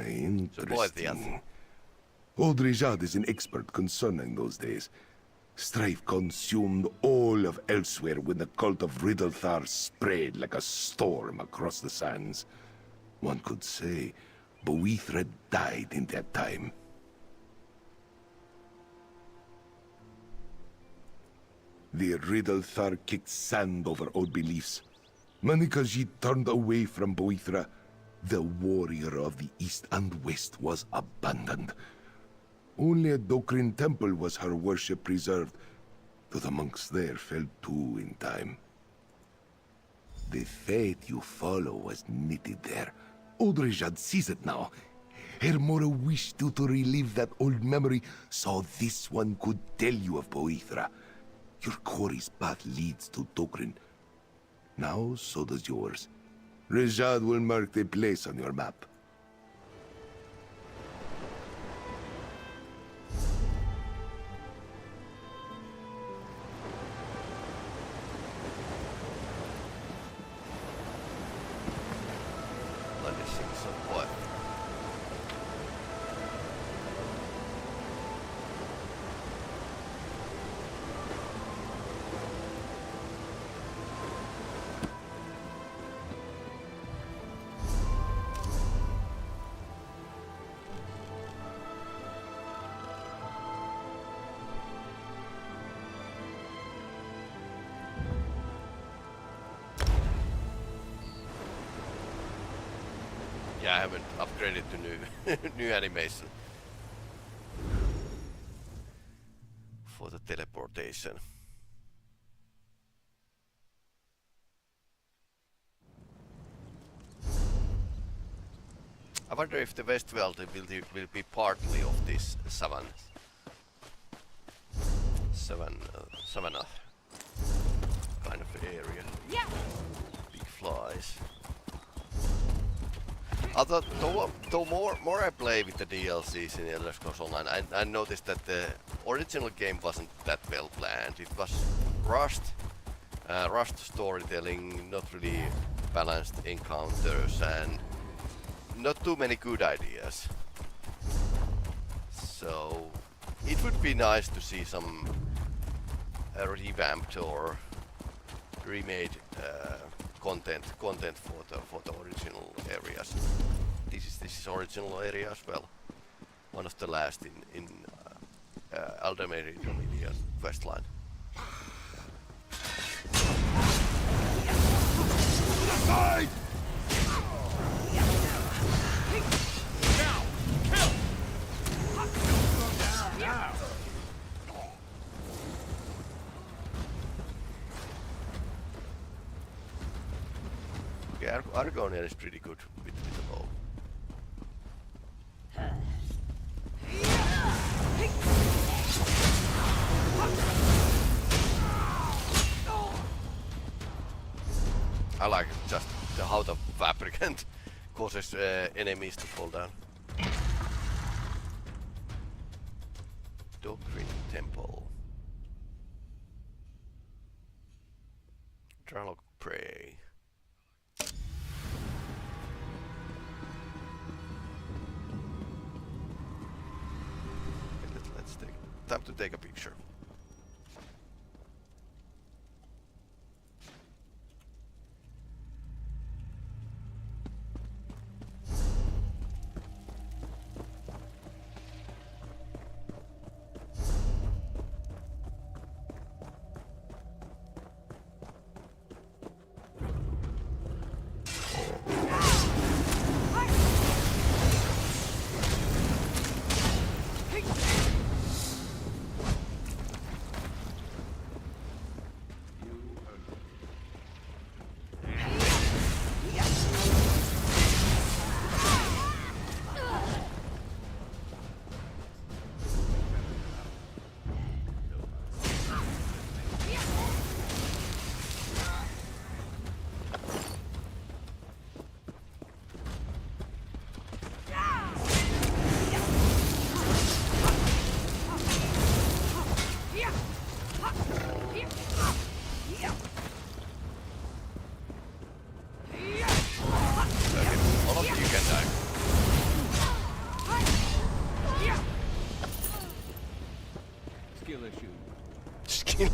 S4: Interesting. Old Rijad is an expert concerning those days. Strife consumed all of elsewhere when the cult of Riddlethar spread like a storm across the sands. One could say Boethra died in that time. The Riddlethar kicked sand over old beliefs. Manikaji turned away from Boethra. The warrior of the East and West was abandoned. Only at Dokrin Temple was her worship preserved, though the monks there fell too in time. The fate you follow was knitted there. Old Rijad sees it now. Hermora wished you to relive that old memory, so this one could tell you of Boethra. Your quarry's path leads to Dokrin. Now, so does yours. Rijad will mark the place on your map.
S1: Yeah, I haven't upgraded to new animation for the teleportation. I wonder if the Westworld will be partly of this savannah kind of area.
S7: Yeah.
S1: Big flies. Though more I play with the DLCs in Elder Scrolls Online, I noticed that the original game wasn't that well planned. It was rushed storytelling, not really balanced encounters, and not too many good ideas. So it would be nice to see some revamped or remade content for the original areas. This is original area as well. One of the last in Aldemir Dominion questline.
S10: Side! Now! Kill! Now!
S1: Yeah, Argonian is pretty good with the bow. I like just how the fabricant causes enemies to fall down. Dokrin Temple. Prologue Prey. Let's take time to take a picture.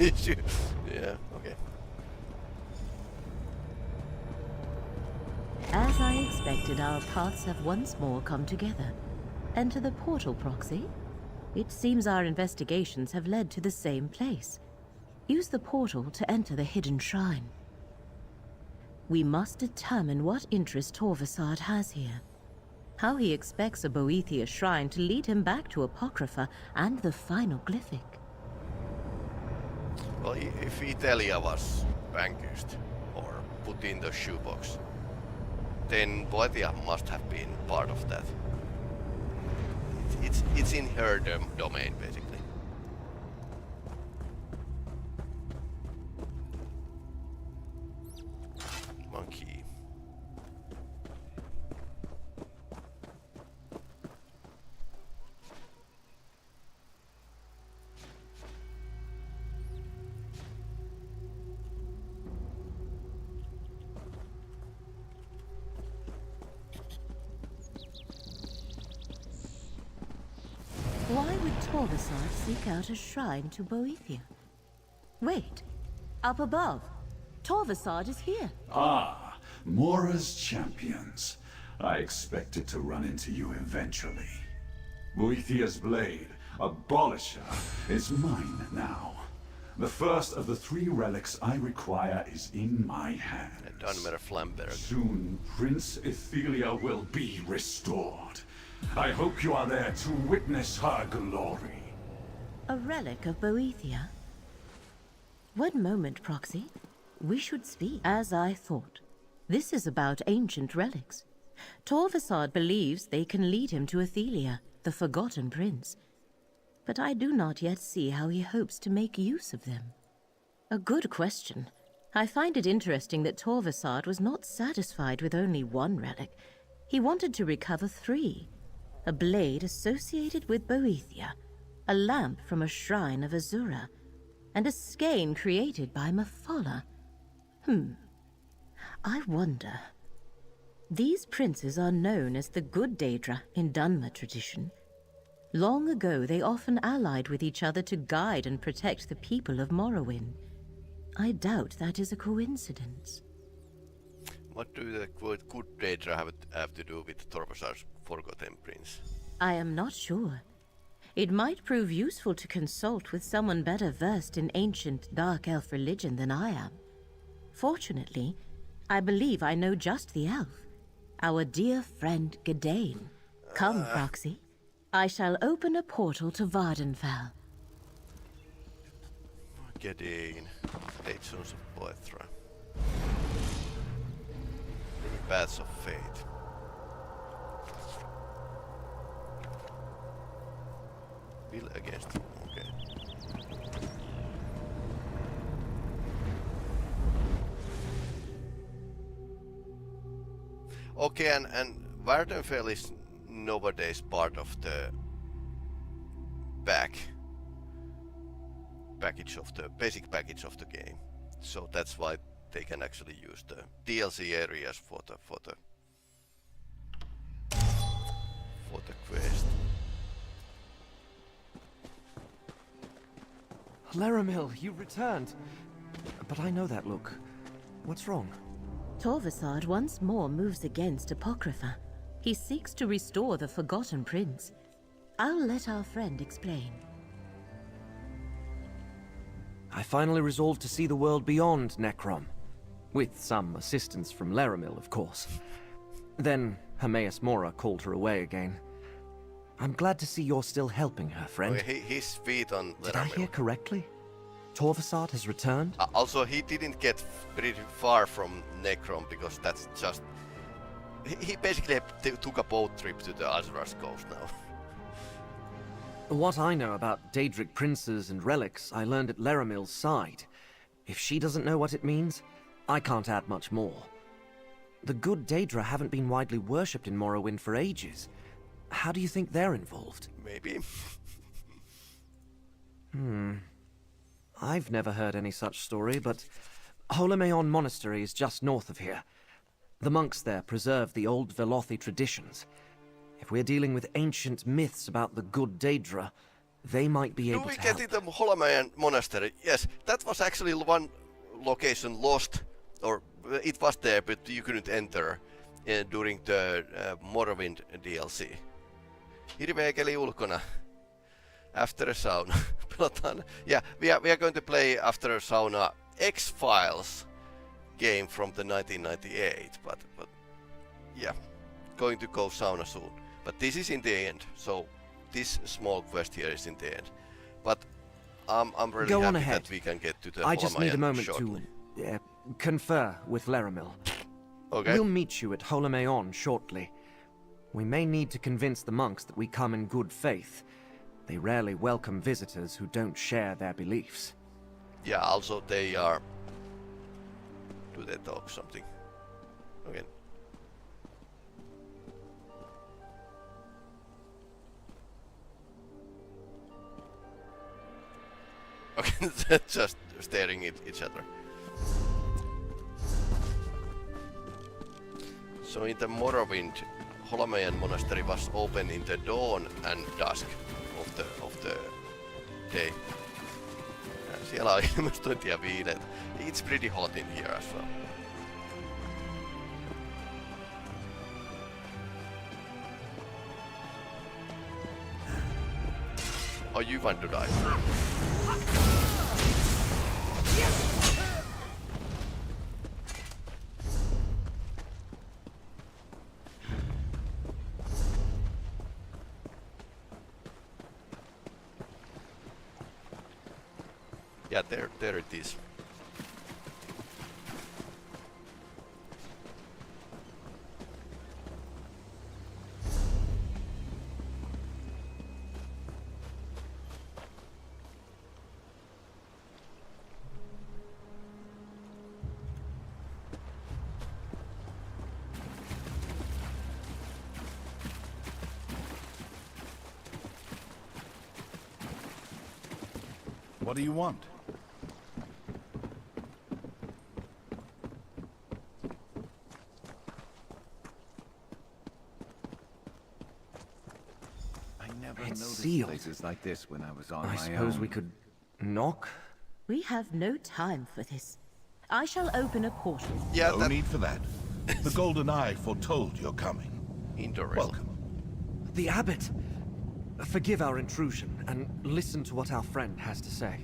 S1: Yeah, okay.
S5: As I expected, our paths have once more come together. Enter the portal, Proxy. It seems our investigations have led to the same place. Use the portal to enter the hidden shrine. We must determine what interest Torvasad has here. How he expects a Boethia shrine to lead him back to Apocrypha and the final glyphic.
S1: Well, if Italia was vanquished or put in the shoebox, then Boethia must have been part of that. It's in her domain, basically. Monkey.
S5: Why would Torvasad seek out a shrine to Boethia? Wait, up above. Torvasad is here.
S6: Ah, Mora's champions. I expected to run into you eventually. Boethia's blade, Abolisher, is mine now. The first of the 3 relics I require is in my hands. Soon, Prince Ethelia will be restored. I hope you are there to witness her glory.
S5: A relic of Boethia? One moment, Proxy. We should speak. As I thought. This is about ancient relics. Torvasad believes they can lead him to Ethelia, the Forgotten Prince. But I do not yet see how he hopes to make use of them. A good question. I find it interesting that Torvasad was not satisfied with only 1 relic. He wanted to recover 3. A blade associated with Boethia, a lamp from a shrine of Azura, and a skein created by Mephala. I wonder. These princes are known as the Good Daedra in Dunmer tradition. Long ago, they often allied with each other to guide and protect the people of Morrowind. I doubt that is a coincidence.
S1: What do the Good Daedra have to do with Torvasad's Forgotten Prince?
S5: I am not sure. It might prove useful to consult with someone better versed in ancient Dark Elf religion than I am. Fortunately, I believe I know just the elf. Our dear friend Gadain. Come, Proxy. I shall open a portal to Vardenfell.
S1: Gadain, Legends of Boethra. Paths of Fate. Will against. Okay. Okay, and Vardenfell is nowadays part of the package of the basic package of the game, so that's why they can actually use the DLC areas for the quest.
S13: Laramil, you returned. But I know that look. What's wrong?
S5: Torvasad once more moves against Apocrypha. He seeks to restore the Forgotten Prince. I'll let our friend explain.
S13: I finally resolved to see the world beyond Necrom. With some assistance from Laramil, of course. Then Hermaeus Mora called her away again. I'm glad to see you're still helping her, friend.
S1: Okay, his feet on Laramil.
S13: Did I hear correctly? Torvasad has returned?
S1: Also, he didn't get pretty far from Necrom, because that's just... He basically took a boat trip to the Azura's coast now.
S13: What I know about Daedric princes and relics, I learned at Laramil's side. If she doesn't know what it means, I can't add much more. The Good Daedra haven't been widely worshipped in Morrowind for ages. How do you think they're involved?
S1: Maybe.
S13: I've never heard any such story, but Holomeon Monastery is just north of here. The monks there preserve the old Velothi traditions. If we're dealing with ancient myths about the Good Daedra, They might be able
S1: Do we
S13: to
S1: get
S13: help.
S1: in the Holomayan monastery? Yes, that was actually one location lost, or it was there, but you couldn't enter during the Morrowind DLC. Hirveä ulkona. After a sauna. Pelataan. Yeah, we are going to play after a sauna X-Files game from the 1998, but yeah, going to go sauna soon. But this is in the end, so this small quest here is in the end. But I'm really
S13: Go on
S1: happy
S13: ahead.
S1: that we can get to the
S13: I just need a
S1: Holomayan
S13: moment
S1: shortly.
S13: to confer with Laramil.
S1: Okay.
S13: We'll meet you at Holomayon shortly. We may need to convince the monks that we come in good faith. They rarely welcome visitors who don't share their beliefs.
S1: Yeah, also they are... Do they talk something? Okay. Okay, they're just staring at each other. So in the Morrowind, Holomayan monastery was open in the dawn and dusk of the day. Siellä on ilmastointia viileitä. It's pretty hot in here as well. Oh, you want to die? Yeah, there it is.
S10: What do you want?
S13: It's sealed.
S3: Places like this when I was on
S13: I
S3: my
S13: suppose
S3: own.
S13: we could knock?
S5: We have no time for this. I shall open a portal.
S1: Yeah,
S10: No need for that. The Golden Eye foretold your coming.
S1: Interesting.
S10: Welcome.
S13: The Abbot! Forgive our intrusion, and listen to what our friend has to say.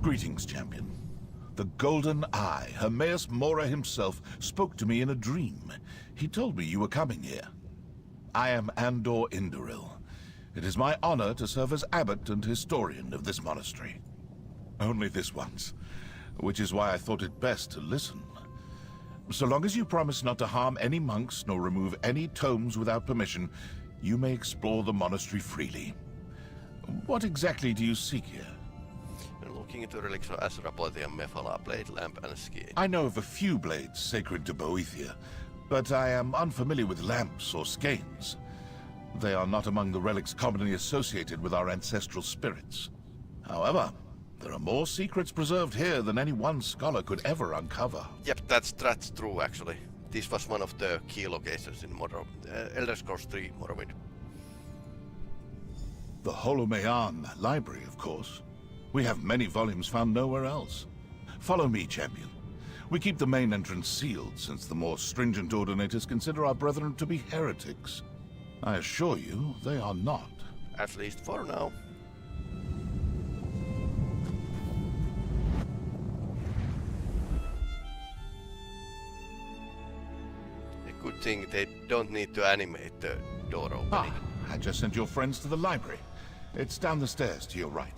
S10: Greetings, champion. The Golden Eye, Hermaeus Mora himself, spoke to me in a dream. He told me you were coming here. I am Andor Indoril. It is my honor to serve as abbot and historian of this monastery. Only this once, which is why I thought it best to listen. So long as you promise not to harm any monks nor remove any tomes without permission, you may explore the monastery freely. What exactly do you seek here?
S1: Looking into relics of Azura, Poitian, Mephala, Blade, Lamp, and Ski.
S10: I know of a few blades sacred to Boethia, but I am unfamiliar with lamps or skeins. They are not among the relics commonly associated with our ancestral spirits. However, there are more secrets preserved here than any one scholar could ever uncover.
S1: Yep, that's true actually. This was one of the key locations in Elder Scrolls 3 Morrowind.
S10: The Holomayan Library, of course. We have many volumes found nowhere else. Follow me, champion. We keep the main entrance sealed, since the more stringent ordinators consider our brethren to be heretics. I assure you, they are not.
S1: At least for now. A good thing they don't need to animate the door opening.
S10: Ah, I just sent your friends to the library. It's down the stairs to your right.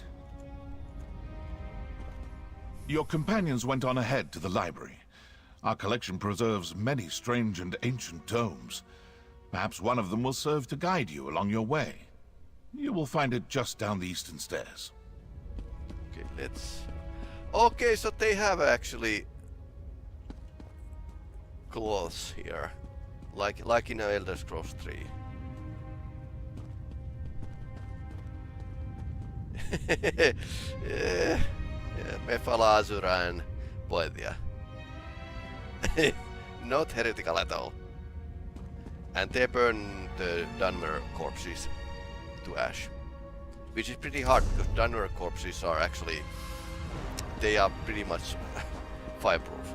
S10: Your companions went on ahead to the library. Our collection preserves many strange and ancient tomes. Perhaps one of them will serve to guide you along your way. You will find it just down the eastern stairs.
S1: Okay, let's... Okay, so they have actually... clothes here. Like in Elder Scrolls 3. Yeah. Mephala, Azura, and Poethia. Not heretical at all. and they burn the Dunmer corpses to ash, which is pretty hard because Dunmer corpses are actually, they are pretty much fireproof.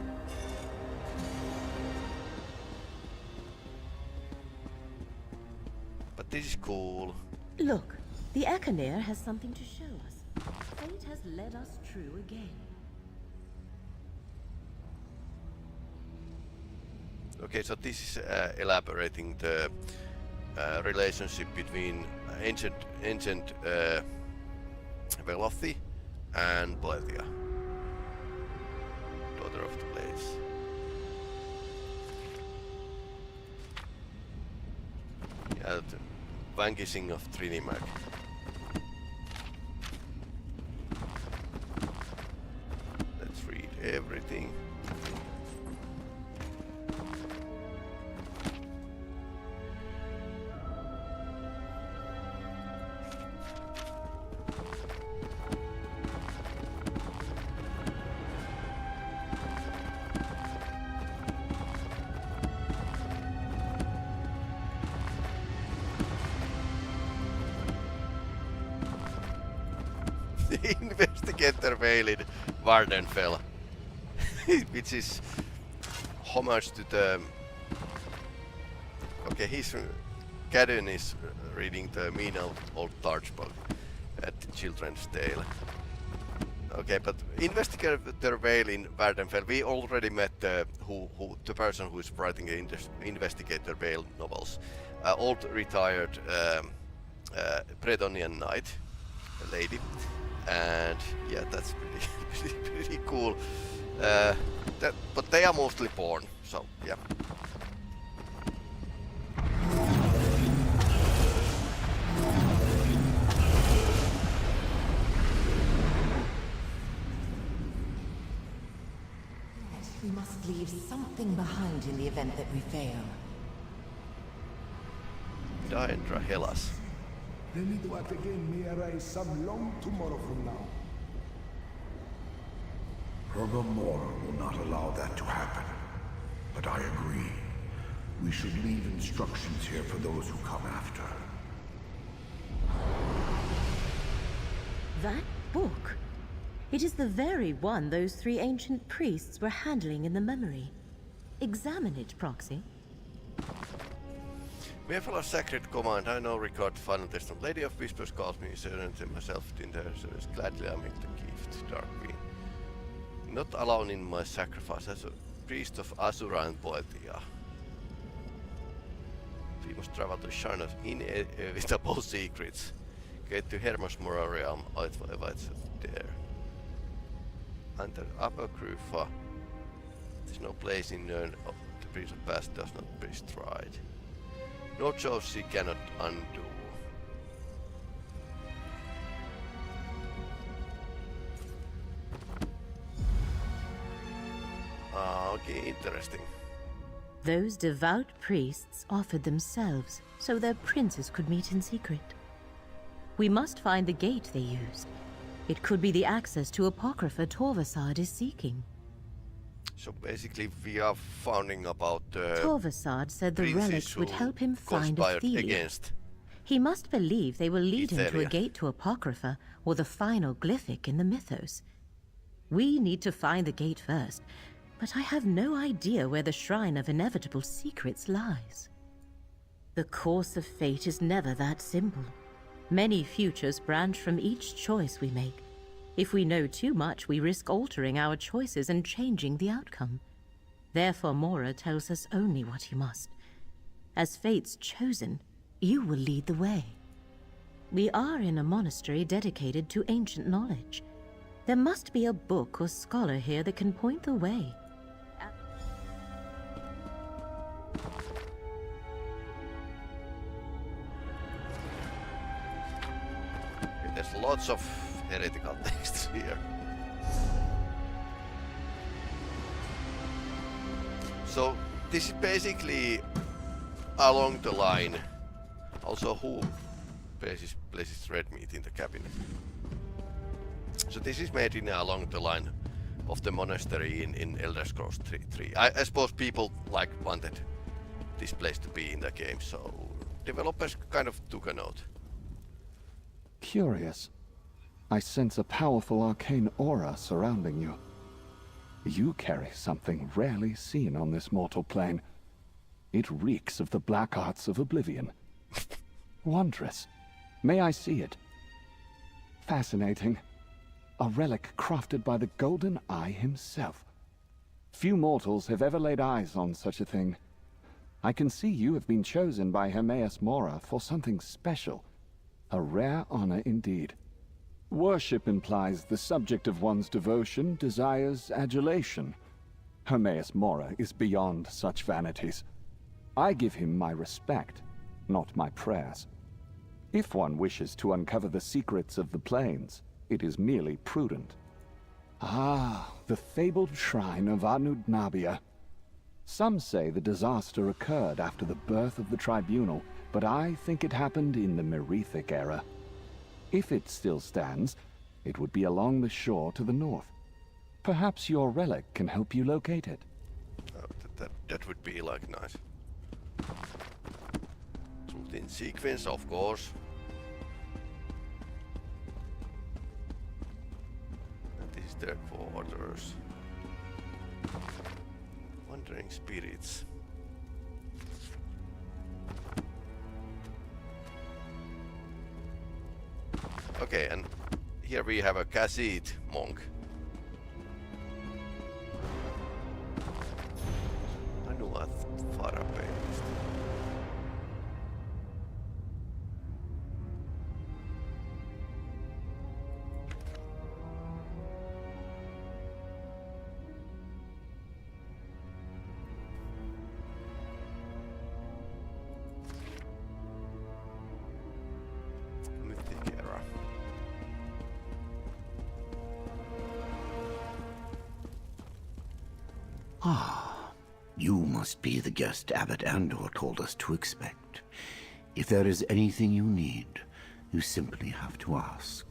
S1: But this is cool.
S5: Look, the Ekaneer has something to show us. Fate has led us true again.
S1: Okay, so this is elaborating the relationship between ancient Velothi and Blethia, daughter of the Blades. Yeah, the vanquishing of Trinimag. Let's read everything. Investigator Vale in Vardenfell, which is homage to the... Okay, Cadden is reading the mean old Tarch book at the Children's Tale. Okay, but Investigator Vale in Vardenfell, we already met the person who is writing the Investigator Vale novels. Old retired Bretonian knight, a lady. And yeah, that's pretty cool. But they are mostly born, so yeah.
S7: We must leave something behind in the event that we fail.
S1: Daendra Hellas.
S11: The need to act again may arise some long tomorrow from now.
S14: Herbamora will not allow that to happen. But I agree. We should leave instructions here for those who come after.
S5: That book? It is the very one those 3 ancient priests were handling in the memory. Examine it, Proxy.
S1: Mereful Sacred Command, I now regard the final testament. Lady of Whispers calls me servant and myself in her service. Gladly I make the gift, Dark Queen. Not alone in my sacrifice, as a priest of Asura and Boethia. We must travel to the shrine of inevitable secrets. Get to Hermos Mora realm, awaits there. Under Apocrypha, there's no place in Nern of the priest of past does not be tried. No choice she cannot undo. Okay, interesting.
S5: Those devout priests offered themselves so their princes could meet in secret. We must find the gate they used. It could be the access to Apocrypha Torvasad is seeking.
S1: So basically we are finding about
S5: Torvasad said the relics would help him find Athelia.
S1: Against
S5: he must believe they will lead him to a
S1: Athelia.
S5: gate to Apocrypha or the final glyphic in the mythos. We need to find the gate first, but I have no idea where the Shrine of Inevitable Secrets lies. The course of fate is never that simple. Many futures branch from each choice we make. If we know too much, we risk altering our choices and changing the outcome. Therefore, Mora tells us only what he must. As fate's chosen, you will lead the way. We are in a monastery dedicated to ancient knowledge. There must be a book or scholar here that can point the way.
S1: There's lots of heretical texts here. So this is basically along the line. Also, who places red meat in the cabinet? So this is made in along the line of the monastery in Elder Scrolls 3. I suppose people wanted this place to be in the game, so developers kind of took a note.
S15: Curious. I sense a powerful arcane aura surrounding you. You carry something rarely seen on this mortal plane. It reeks of the black arts of oblivion. Wondrous. May I see it? Fascinating. A relic crafted by the Golden Eye himself. Few mortals have ever laid eyes on such a thing. I can see you have been chosen by Hermaeus Mora for something special. A rare honor indeed. Worship implies the subject of one's devotion desires adulation. Hermaeus Mora is beyond such vanities. I give him my respect, not my prayers. If one wishes to uncover the secrets of the plains, it is merely prudent. Ah, the fabled shrine of Anud Nabia. Some say the disaster occurred after the birth of the tribunal, but I think it happened in the Merethic era. If it still stands, it would be along the shore to the north. Perhaps your relic can help you locate it.
S1: That would be like nice. Routine sequence, of course. And this is their quarters. Wandering spirits. Okay, and here we have a Khazid monk. Anuat Farabeist. Mythic era.
S16: Ah, you must be the guest Abbot Andor told us to expect. If there is anything you need, you simply have to ask.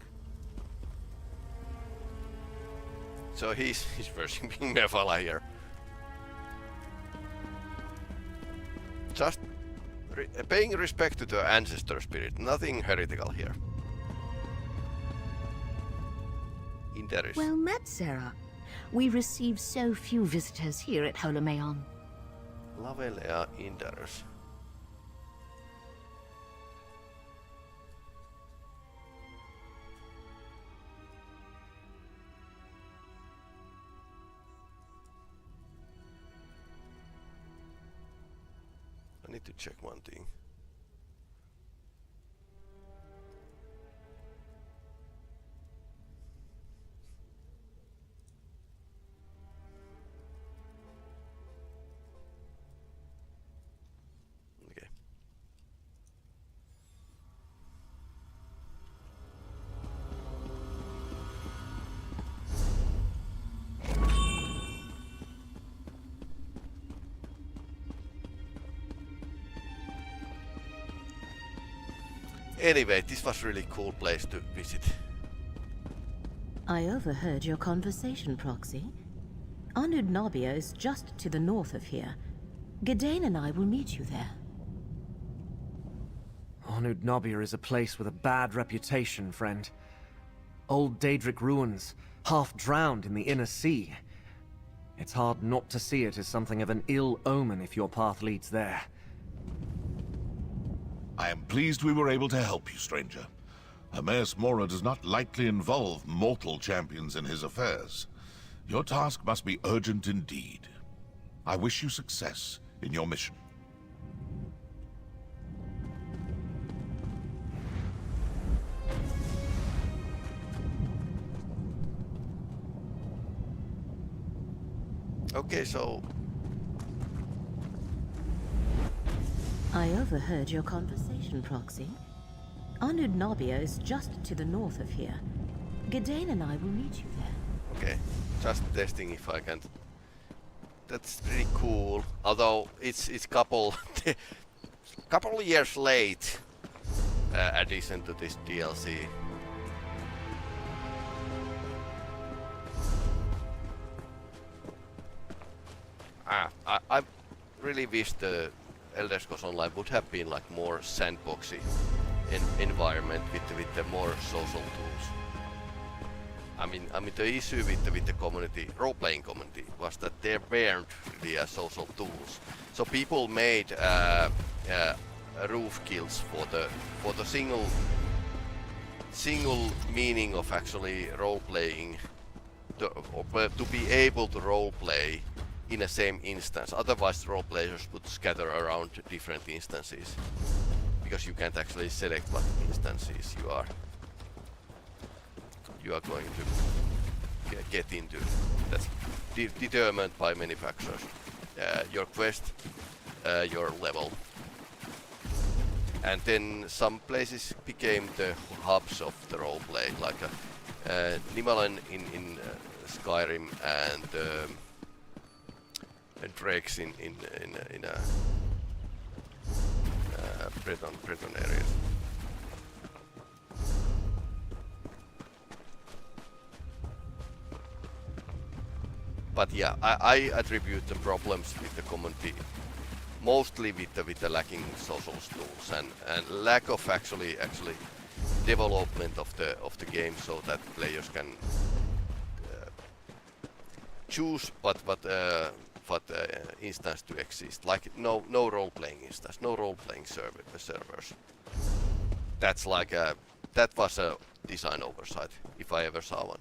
S1: So he's worshipping Nevala here. Just paying respect to the ancestor spirit, nothing heretical here. Interest.
S17: Well met, Sarah. We receive so few visitors here at Holomeon.
S1: Lavelea Indaros. I need to check one thing. Okay. Anyway, this was really cool place to visit.
S5: I overheard your conversation, Proxy. Anud Nabia is just to the north of here. Gadain and I will meet you there.
S13: Anud Nabia is a place with a bad reputation, friend. Old Daedric ruins, half drowned in the inner sea. It's hard not to see it as something of an ill omen if your path leads there.
S10: I am pleased we were able to help you, stranger. Hermaeus Mora does not lightly involve mortal champions in his affairs. Your task must be urgent indeed. I wish you success in your mission.
S1: Okay, so
S5: I overheard your conversation, Proxy. Anud Nabia is just to the north of here. Gadain and I will meet you there.
S1: okay, just testing if I can. That's pretty cool. Although it's couple couple years late addition to this DLC. I really wish the Elder Scrolls Online would have been like more sandboxy environment with the more social tools. I mean the issue with the community, role-playing community, was that there weren't really social tools. So people made roof guilds for the single meaning of actually role-playing, to be able to role-play in the same instance. Otherwise, role players would scatter around to different instances, because you can't actually select what instances you are going to get into. That's determined by many factors. Your quest, your level. And then some places became the hubs of the roleplay, like Nimalen in Skyrim and Drakes in Breton areas. But yeah, I attribute the problems with the community mostly with the lacking social tools and lack of actually development of the game, so that players can choose what instance to exist. Like no role-playing instance, no role-playing servers. That's like that was a design oversight, if I ever saw one.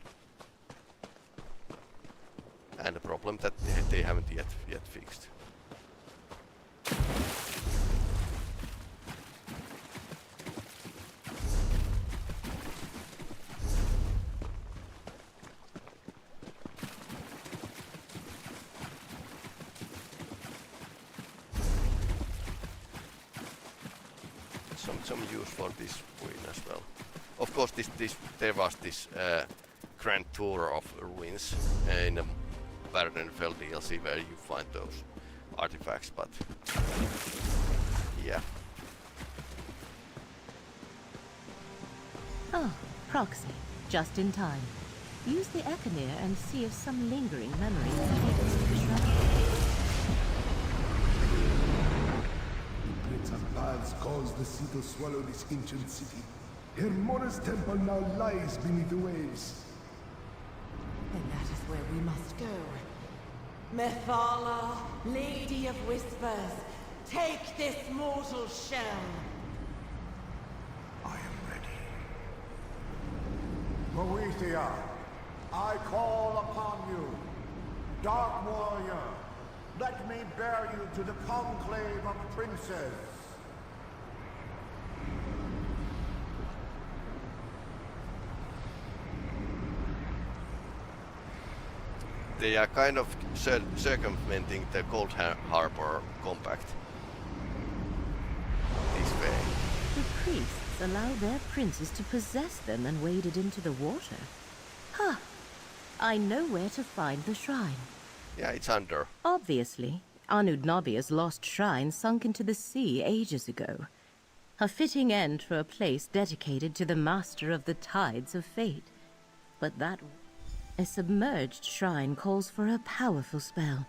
S1: And a problem that they haven't yet fixed. Some use for this ruin as well. Of course, there was this grand tour of ruins in the Vardenfell DLC where you find those artifacts, but yeah.
S5: Oh, proxy. Just in time. Use the Echinir and see if some lingering memories lead us to the shrine.
S14: Prince of Paths caused the sea to swallow this ancient city. Hermona's temple now lies beneath the waves.
S7: And that is where we must go. Methala, Lady of Whispers, take this mortal shell.
S14: I am ready.
S11: Boethia, I call upon you. Dark warrior, let me bear you to the conclave of princes.
S1: They are kind of circumventing the Cold Harbor Compact this way.
S5: The priests allow their princes to possess them and waded into the water. Huh. I know where to find the shrine.
S1: Yeah, it's under.
S5: Obviously, Anudnabia's lost shrine sunk into the sea ages ago. A fitting end for a place dedicated to the master of the tides of fate. But that... a submerged shrine calls for a powerful spell.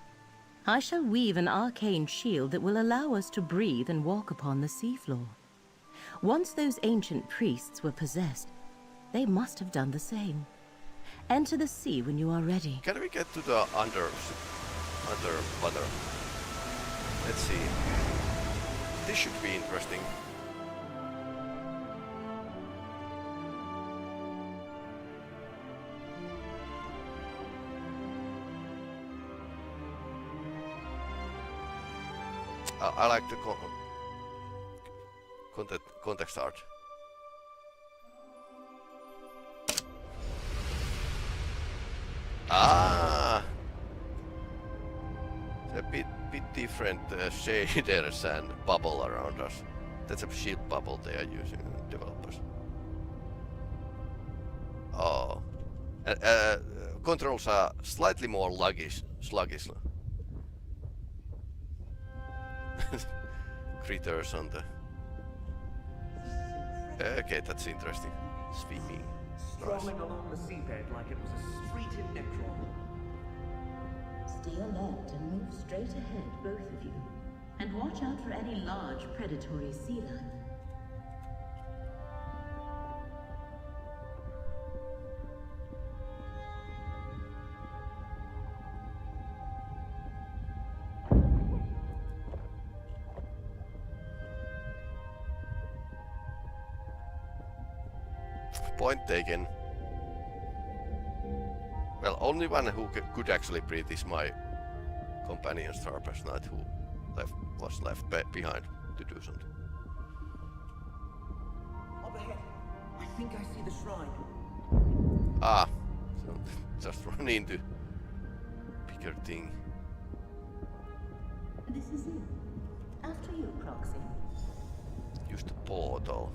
S5: I shall weave an arcane shield that will allow us to breathe and walk upon the seafloor. Once those ancient priests were possessed, they must have done the same. Enter the sea when you are ready.
S1: Can we get to the underwater? Let's see. This should be interesting. I like the context art. Ah, it's a bit different shaders and bubble around us. That's a shield bubble they are using, developers. Oh, controls are slightly more sluggish. Critters on the... okay, that's interesting. Swimming.
S18: Strolling along the seabed like it was a street in Necron.
S5: Stay alert and move straight ahead, both of you. And watch out for any large predatory sea life.
S1: Point taken. Well, only one who could actually breathe is my companion Starburst Knight, who was left behind to do something.
S18: Up ahead. I think I see the shrine.
S1: Ah, so just run into bigger thing.
S5: This is it. After you, Proxy.
S1: Use the portal.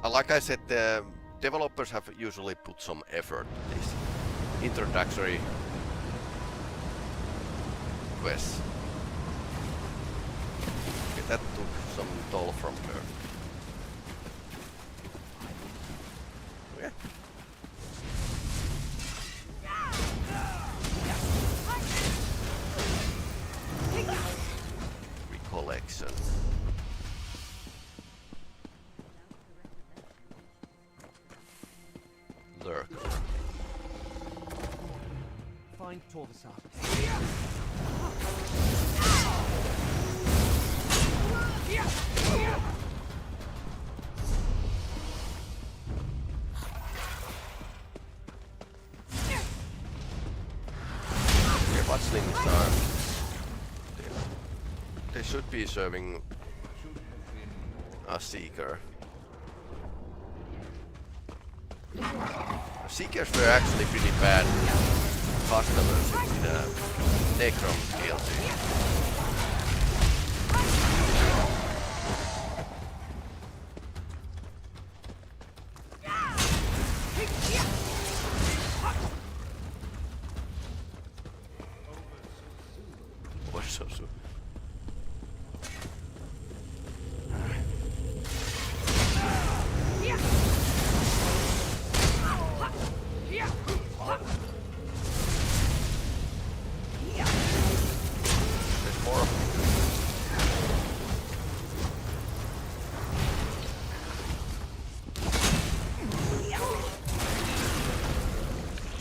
S1: Like I said, the developers have usually put some effort to this introductory quests. Okay, that took some toll from her. Okay. Recollection. Lurker.
S13: Find Torvasad.
S1: Okay, what slings are? They should be serving a Seeker. Seekers were actually pretty bad customers in the Necrom DLC. Or so soon. There's more of them.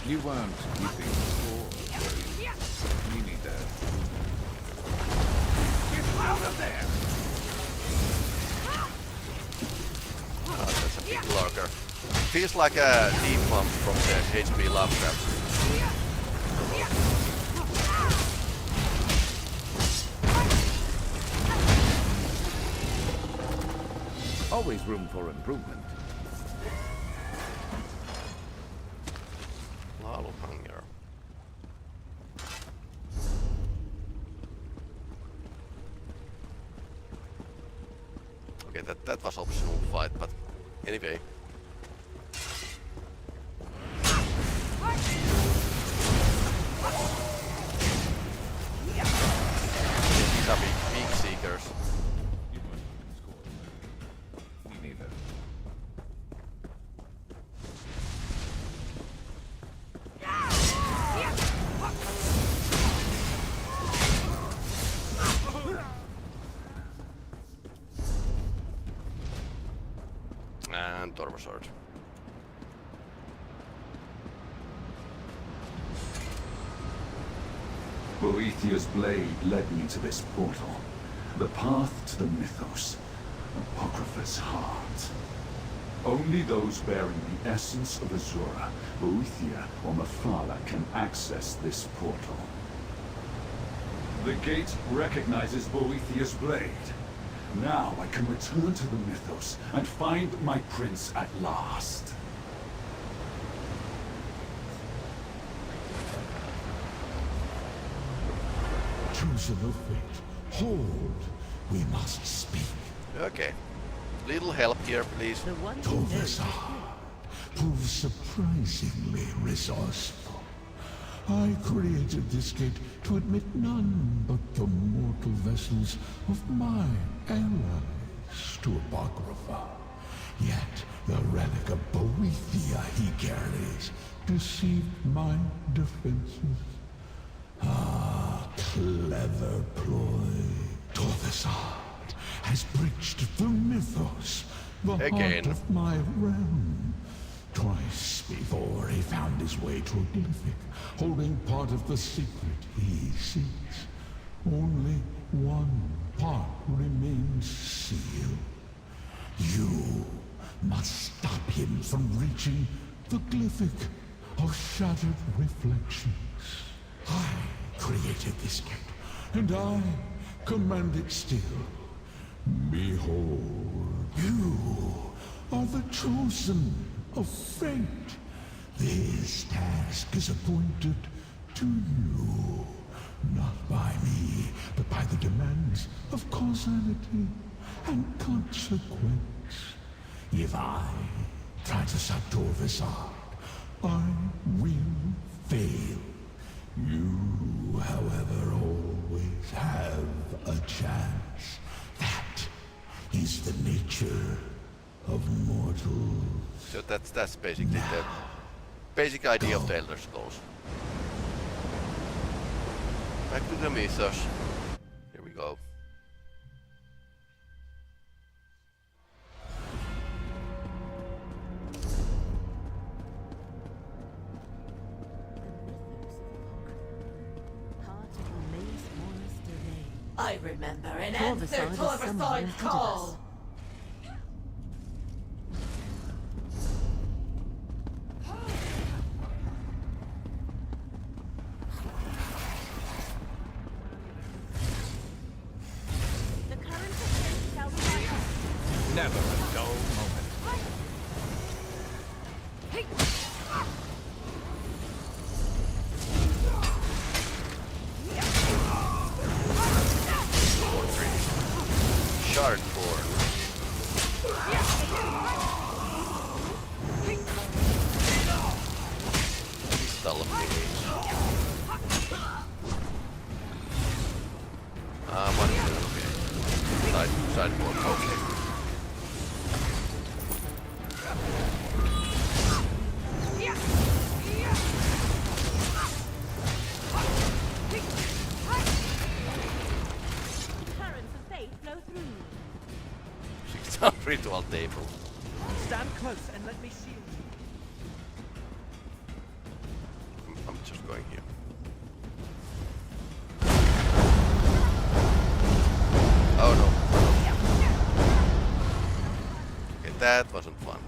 S14: You weren't keeping score, were you? Me neither. Get out of there!
S1: Oh, that's a big lurker. Feels like a deep pump from the HP Lovecraft.
S14: Always room for improvement.
S1: Laluhanger. Okay, that was optional fight, but anyway. These are big Seekers.
S14: Me neither.
S1: And Torvasad.
S6: Boethiah's blade led me to this portal. The path to the Mythos. Apocrypha's heart. Only those bearing the essence of Azura, Boethia or Mephala, can access this portal. The gate recognizes Boethiah's blade. Now I can return to the Mythos and find my prince at last.
S19: Chosen of fate, hold. We must speak.
S1: Okay. Little help here, please.
S19: Torvasad proves surprisingly resourceful. I created this gate to admit none but the mortal vessels of my allies to Apocrypha. Yet the relic of Boethia he carries deceived my defenses. Ah, clever ploy. Torvesard has breached the mythos, the heart of my realm. Twice before he found his way to a glyphic, holding part of the secret he seeks. Only one part remains sealed. You must stop him from reaching the glyphic of shattered reflections. I created this gate, and I command it still. Behold, you are the chosen of fate. This task is appointed to you, not by me, but by the demands of causality and consequence. If I try to stop Torvesard, I will fail. You, however, always have a chance. That is the nature of mortals.
S1: So that's basically the basic idea of the Elder Scrolls. Back to the mythos. Here we go.
S7: I remember an answer Torvesard's call!
S3: Never a dull moment.
S1: Shardborn. Crystal Village. What is it? Okay. Sideboard, okay. Ritual table.
S18: Stand close and let me shield you.
S1: I'm just going here. Oh no. Okay, that wasn't fun.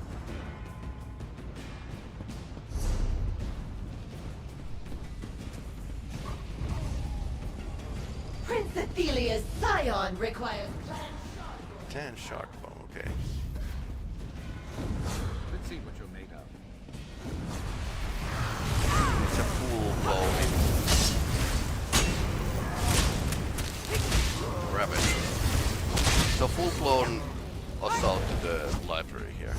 S7: Prince Athelia's scion requires
S1: Clan Shardbone, okay.
S3: Let's see what you're made of.
S1: It's a full-blown rabbit. So full-blown assault to the library here.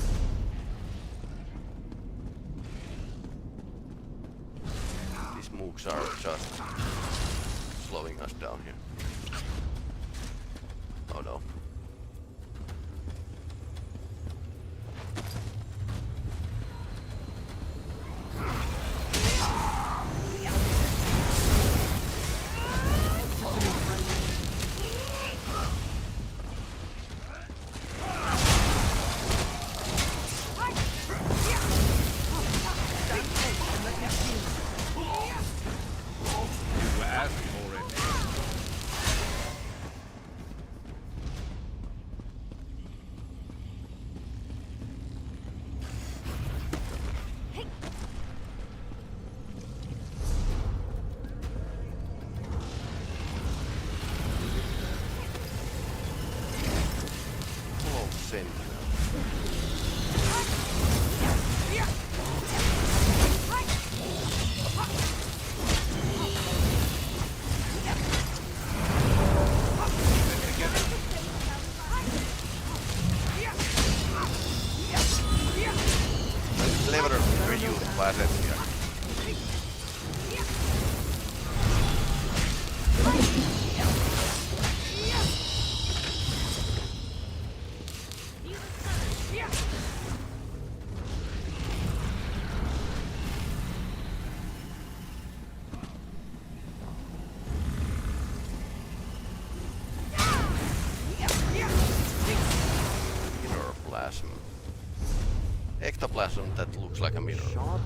S1: These mooks are just slowing us down here. Oh no. classroom that looks like a mirror. Okay,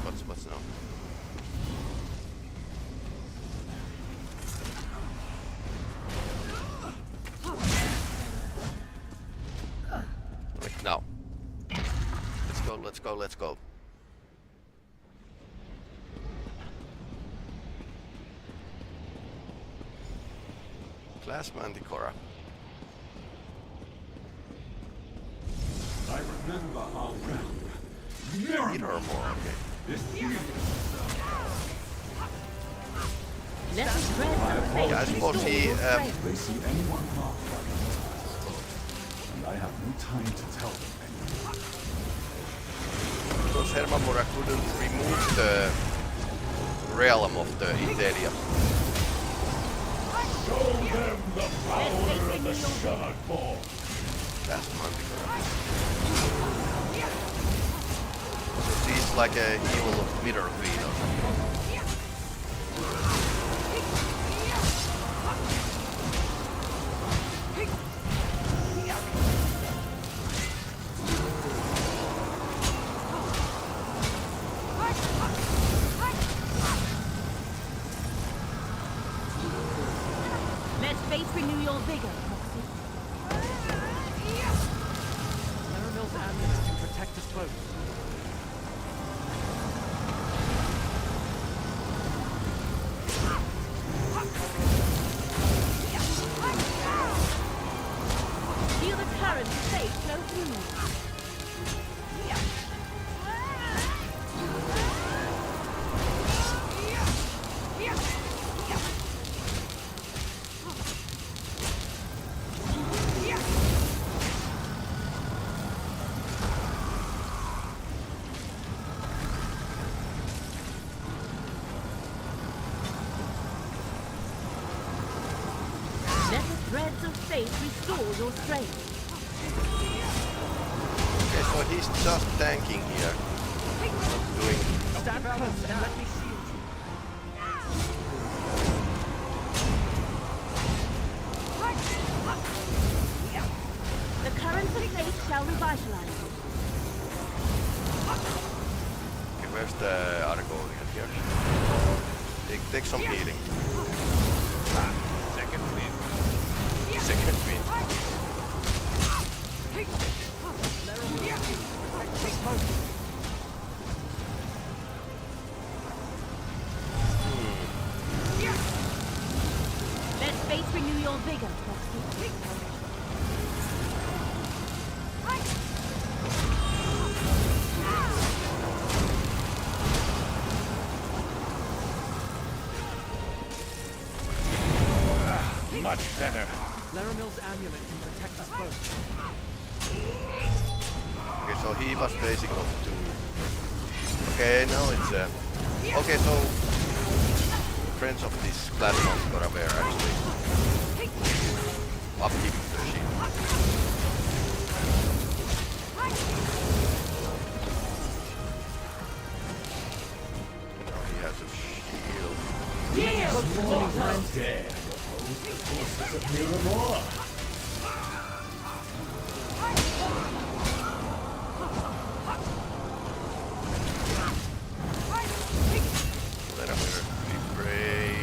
S1: what's now? Wait, now. Let's go. Class Manticora.
S6: I remember our realm.
S1: Mirror more, okay.
S5: Let us dread the fate
S1: Yeah, I suppose he
S6: They see anyone marked by the and I have no time to tell them anything.
S1: because Hermamura couldn't remove the realm of the Ethereum.
S11: Show them the power of the Shard Ball.
S1: That's Manticora. So she's like a evil mirror queen or something.
S5: Let fate renew your vigor, Proxy.
S13: Laramil's amulet can protect us both.
S5: Feel the current of fate flow through you. Let the threads of fate restore your strength.
S1: Okay, so he's just tanking here. Not doing.
S13: Stand close and let me shield you.
S5: The currents of fate shall revitalize you.
S1: Okay, where's the Argonian here? Take some healing.
S3: Second wind.
S1: Second wind.
S5: Let fate renew your vigor, Proxy.
S11: Much better.
S13: Laramil's amulet can protect us both.
S1: Okay, so he was basic of two. Okay, now it's okay, so friends of this class Manticora were actually upkeeping the shield. Now he has a shield.
S11: Yes, mortal dare. The forces of Miramore.
S1: Let him pray.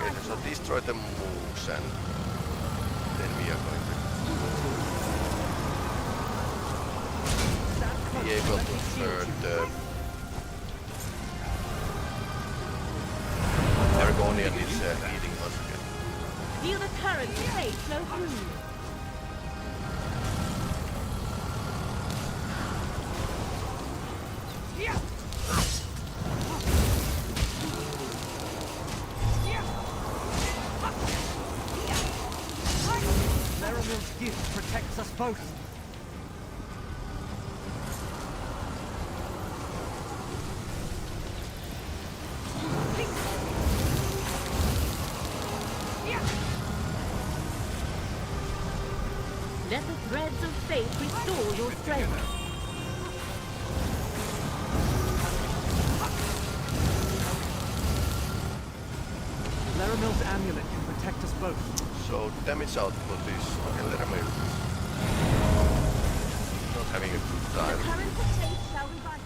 S1: Okay, so destroy the moves and then we are going to be able to turn the Argonian is eating us again.
S5: Feel the current of fate flow through you.
S13: Laramil's gift protects us both.
S5: Let the threads of fate restore your strength.
S18: Laramil's amulet can protect us both.
S1: So damage output is okay. Laramil not having a good time.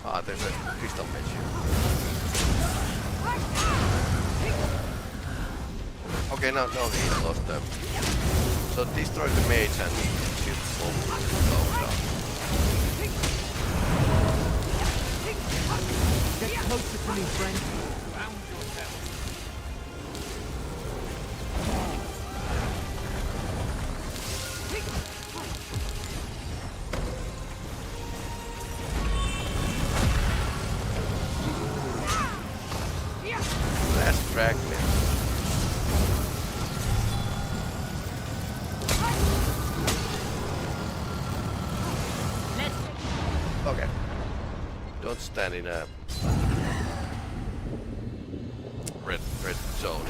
S1: Ah, there's a crystal mage here. Okay, now he lost them. So destroy the mage and shoot slow down.
S18: Get closer to me, friend. Found yourself.
S1: Last fragment. Okay. Don't stand in a red zone.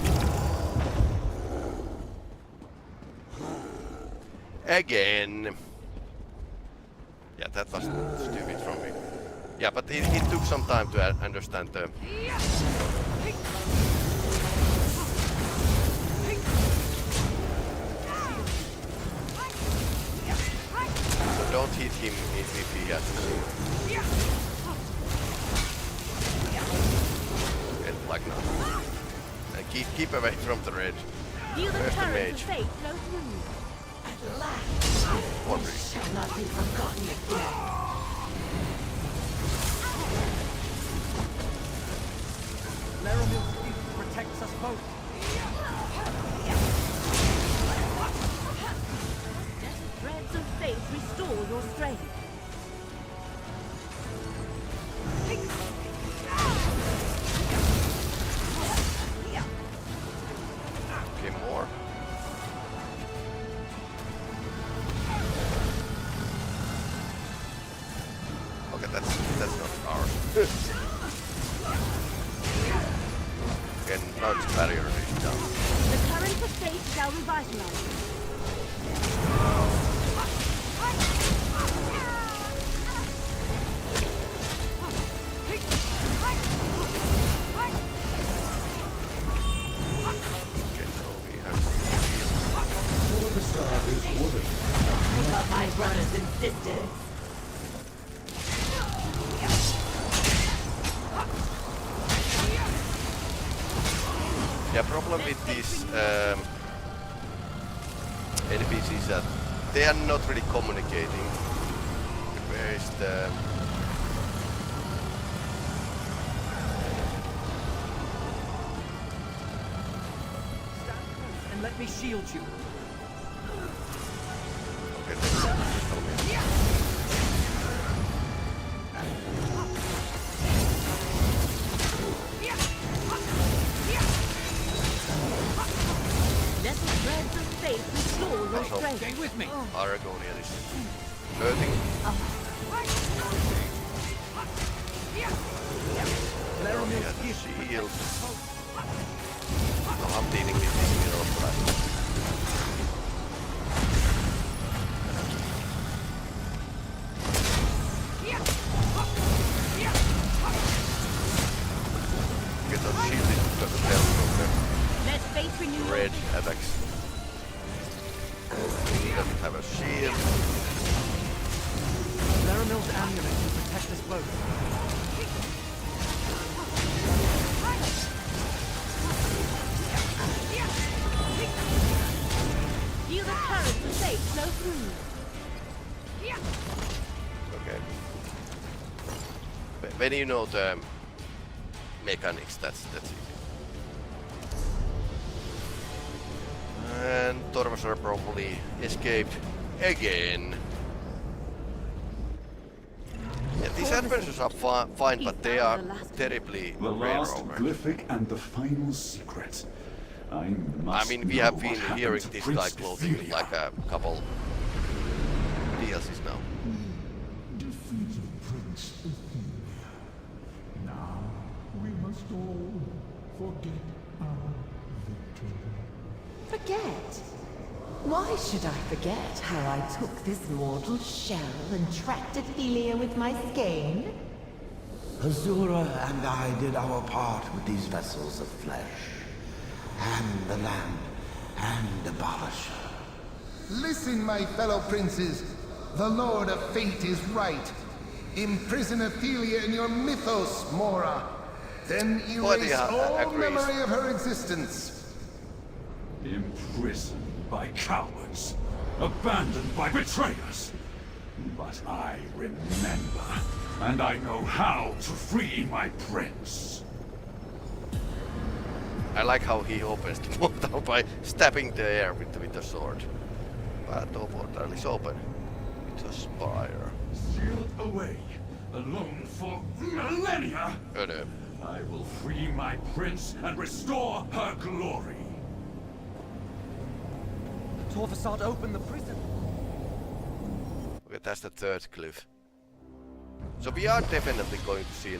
S1: Again. Yeah, that was stupid from me. Yeah, but it took some time to understand the... So don't hit him if he has to. And like now. And keep away from the red. Where's the mage?
S7: At last,
S1: Wondering.
S7: this shall not be forgotten again.
S18: Laramil's gift protects us both.
S5: Threads of faith restore your strength.
S1: Okay, more. Okay, that's not ours. Okay, now its barrier is down.
S5: The current of faith shall revitalize.
S7: But my brothers and sisters.
S1: Yeah, problem with these NPCs that they are not really communicating. Where is the...
S18: Stand close and let me shield you.
S1: Okay, that's crystal mage.
S5: Let the threads of faith restore your strength.
S18: Stay with me.
S1: Aragonian is hurting.
S18: Laramil's
S1: Yeah,
S18: gift
S1: shield.
S18: protects us both.
S1: No, I'm dealing with these minerals, but get that shield is got the tail from
S5: Let faith renew
S1: the red attacks. He doesn't have a shield.
S18: Laramil's amulet can protect us both.
S5: Feel the current of faith flow through.
S1: Okay. When you know the mechanics, that's easy. And Torvasor probably escaped again. Yeah, these adventures are fine, but they are terribly
S6: The
S1: rare
S6: last
S1: over.
S6: glyphic and the final secret. I
S1: mean, we have been hearing this guy clothing like a couple DLCs now.
S19: Defeated Prince Athena. Now we must all forget our victory.
S7: Forget? Why should I forget how I took this mortal shell and tracked Athelia with my skein?
S16: Azura and I did our part with these vessels of flesh. And
S14: the land and abolish her.
S11: Listen, my fellow princes. The Lord of Fate is right. Imprison Athelia in your mythos, Mora. Then erase all memory of her existence.
S6: Imprisoned by cowards. Abandoned by betrayers. But I remember. And I know how to free my prince.
S1: I like how he opens the portal by stabbing the air with the sword. But the portal is open. It's a spire.
S6: Sealed away, alone for millennia.
S1: Oh no.
S6: I will free my prince and restore her glory.
S13: Torvasad opened the prison.
S1: Okay, that's the third cliff. So we are definitely going to see a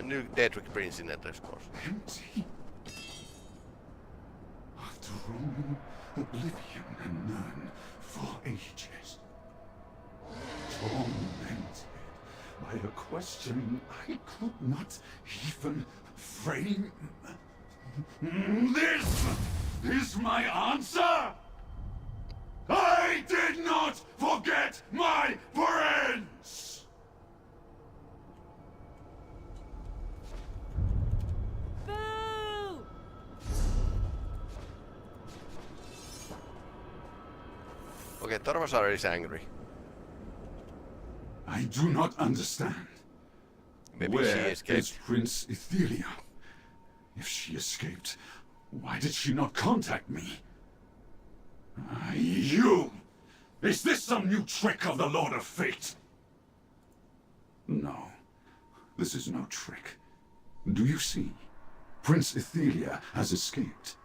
S1: new Daedric Prince in Elder Scrolls.
S6: Empty. After all, oblivion and none for ages. Tormented by a question I could not even frame. This is my answer! I did not forget my prince!
S5: Boo!
S1: Okay, Torvasar is angry.
S6: I do not understand.
S1: Maybe
S6: Where
S1: she escaped.
S6: is Prince Ethelia? If she escaped, why did she not contact me? You! Is this some new trick of the Lord of Fate? No, this is no trick. Do you see? Prince Ethelia has escaped.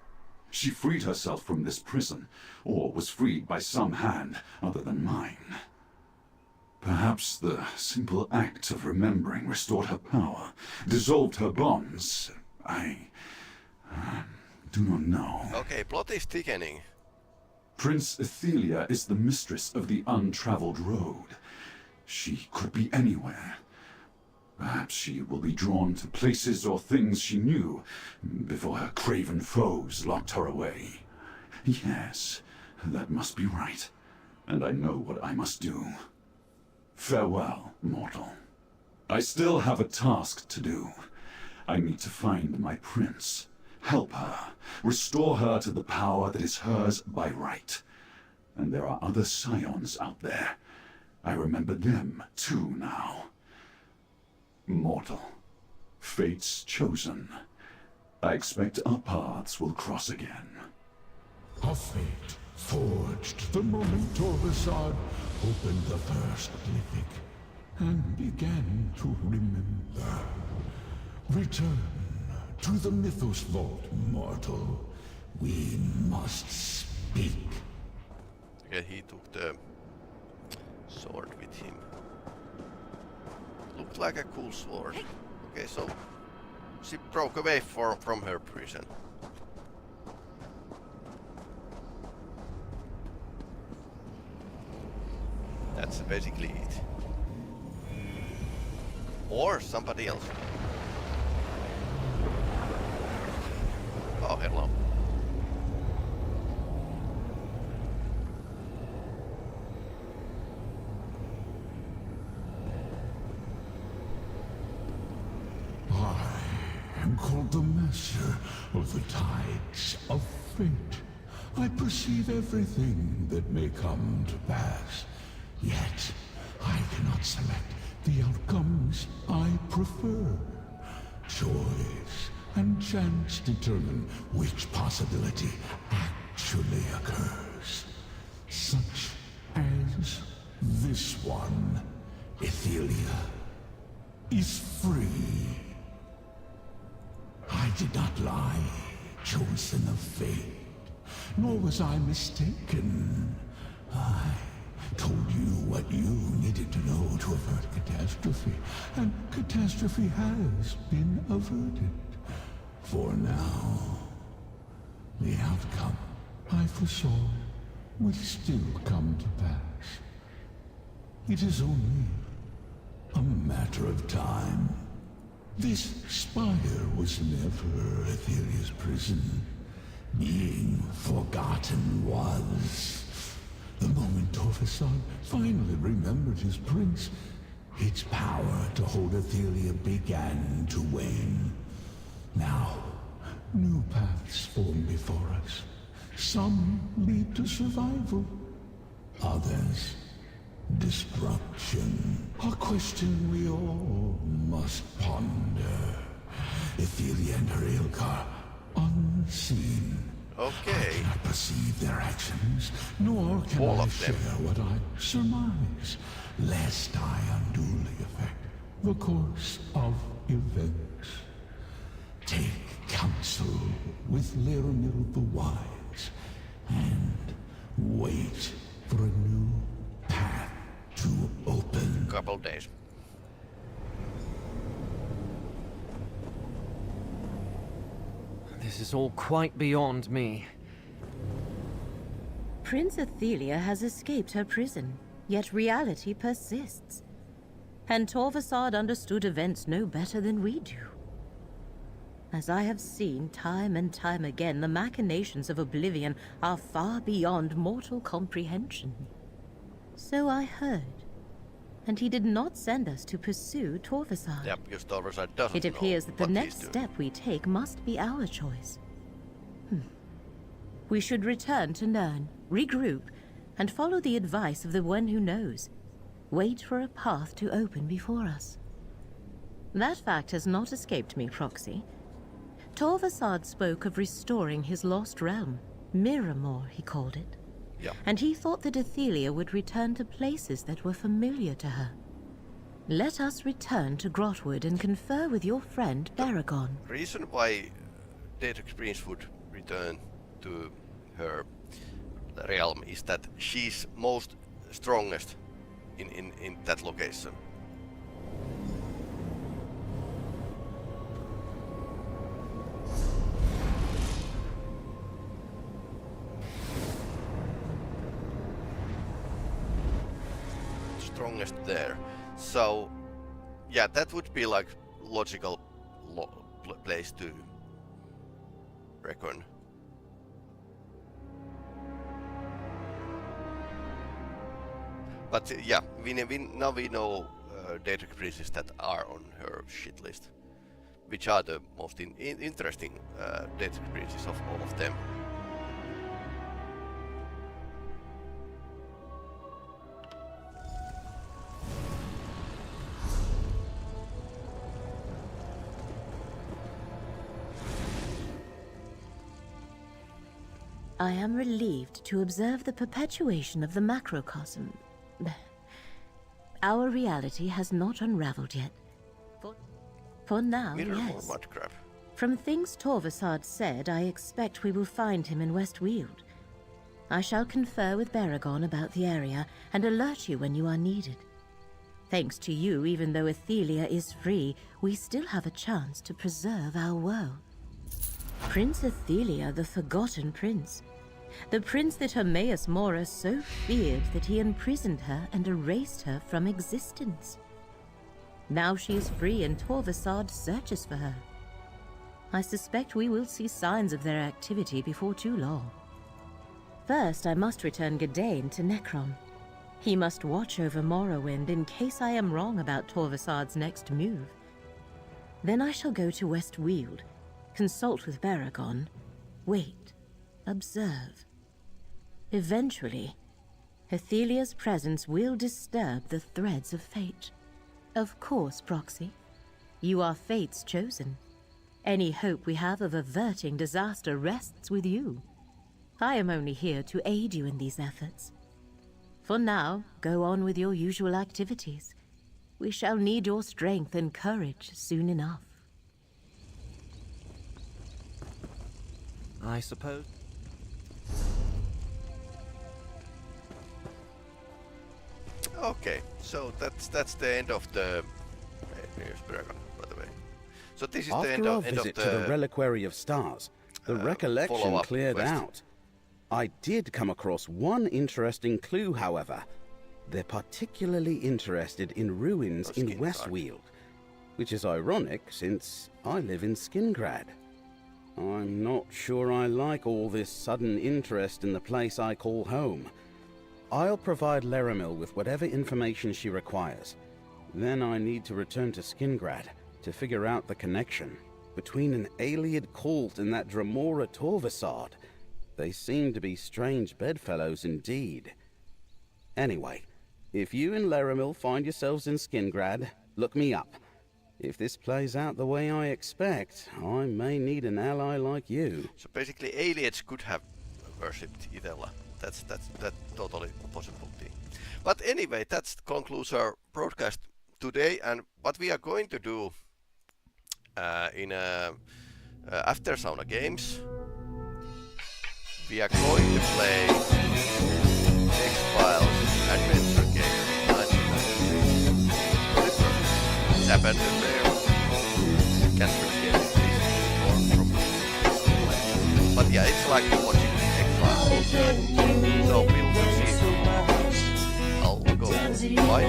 S6: She freed herself from this prison, or was freed by some hand other than mine. Perhaps the simple act of remembering restored her power, dissolved her bonds. I do not know.
S1: Okay, plot is thickening.
S6: Prince Ethelia is the mistress of the untraveled road. She could be anywhere. Perhaps she will be drawn to places or things she knew before her craven foes locked her away. Yes, that must be right. And I know what I must do. Farewell, mortal. I still have a task to do. I need to find my prince, help her, restore her to the power that is hers by right. And there are other scions out there. I remember them too now. Mortal, fate's chosen. I expect our paths will cross again.
S19: A fate forged the moment Torvasad opened the first glyphic and began to remember. Return to the Mythos Vault, mortal. We must speak.
S1: Okay, he took the sword with him. Looked like a cool sword. Okay, so she broke away from her prison. That's basically it. Or somebody else. Oh, hello.
S19: I am called the Master of the Tides of Fate. I perceive everything that may come to pass. Yet, I cannot select the outcomes I prefer. Choice and chance determine which possibility actually occurs. Such as this one. Ethelia is free. I did not lie, chosen of fate, nor was I mistaken. I told you what you needed to know to avert catastrophe, and catastrophe has been averted. For now, the outcome I foresaw will still come to pass. It is only a matter of time. This spire was never Aetheria's prison. Being forgotten was. The moment Torvasad finally remembered his prince, its power to hold Aetheria began to wane. Now, new paths form before us. Some lead to survival, others destruction. A question we all must ponder. Aetheria and her Ilkar, unseen.
S1: Okay.
S19: I cannot perceive their actions, nor can I share what I surmise, lest I unduly affect the course of events. Take counsel with Laramil the Wise, and wait for a new path to open.
S1: Couple days.
S13: This is all quite beyond me.
S5: Prince Athelia has escaped her prison, yet reality persists. And Torvasad understood events no better than we do. As I have seen time and time again, the machinations of Oblivion are far beyond mortal comprehension. So I heard. And he did not send us to pursue Torvasad.
S1: Yep, because Torvasad doesn't
S5: It appears that the
S1: know what
S5: next step we take must be our choice. We should return to Nirn, regroup, and follow the advice of the one who knows. Wait for a path to open before us. That fact has not escaped me, Proxy. Torvasad spoke of restoring his lost realm. Miramor, he called it.
S1: Yep.
S5: And he thought that Athelia would return to places that were familiar to her. Let us return to Grotwood and confer with your friend Baragon.
S1: The reason why Daedric Prince would return to her realm is that she's most strongest in that location. Strongest there. So yeah, that would be like logical place to reckon. But yeah, now we know Daedric princes that are on her shit list, which are the most interesting Daedric princes of all of them.
S5: I am relieved to observe the perpetuation of the macrocosm. Our reality has not unraveled yet. For now, yes. From things Torvasad said, I expect we will find him in Westweald. I shall confer with Baragon about the area and alert you when you are needed. Thanks to you, even though Athelia is free, we still have a chance to preserve our world. Prince Athelia, the Forgotten Prince. The prince that Hermaeus Mora so feared that he imprisoned her and erased her from existence. Now she is free and Torvasad searches for her. I suspect we will see signs of their activity before too long. First, I must return Gadain to Necrom. He must watch over Morrowind in case I am wrong about Torvasad's next move. Then I shall go to Westweald, consult with Baragon, wait, observe. Eventually, Athelia's presence will disturb the threads of fate. Of course, Proxy. You are fate's chosen. Any hope we have of averting disaster rests with you. I am only here to aid you in these efforts. For now, go on with your usual activities. We shall need your strength and courage soon enough.
S13: I suppose.
S1: Okay, so that's the end of the. Here's Baragon, by the way. So this is
S9: After
S1: the end
S9: our
S1: of
S9: visit
S1: the.
S9: to the Reliquary of Stars, the recollection
S1: follow-up
S9: cleared
S1: quest.
S9: out. I did come across one interesting clue, however. They're particularly interested in ruins in Westweald. Which is ironic, since I live in Skingrad. I'm not sure I like all this sudden interest in the place I call home. I'll provide Laramil with whatever information she requires. Then I need to return to Skingrad to figure out the connection between an Ayleid cult and that Dremora Torvasard. They seem to be strange bedfellows indeed. Anyway, if you and Laramil find yourselves in Skingrad, look me up. If this plays out the way I expect, I may need an ally like you.
S1: So basically Ayleids could have worshipped Ithella. That's totally possible thing. But anyway, that concludes our broadcast today, and what we are going to do in after Sauna Games, we are going to play X-Files adventure game 1993. It's abandoned there. You can't really get it from but yeah, it's like watching X-Files. So we'll see. I'll go. Bye.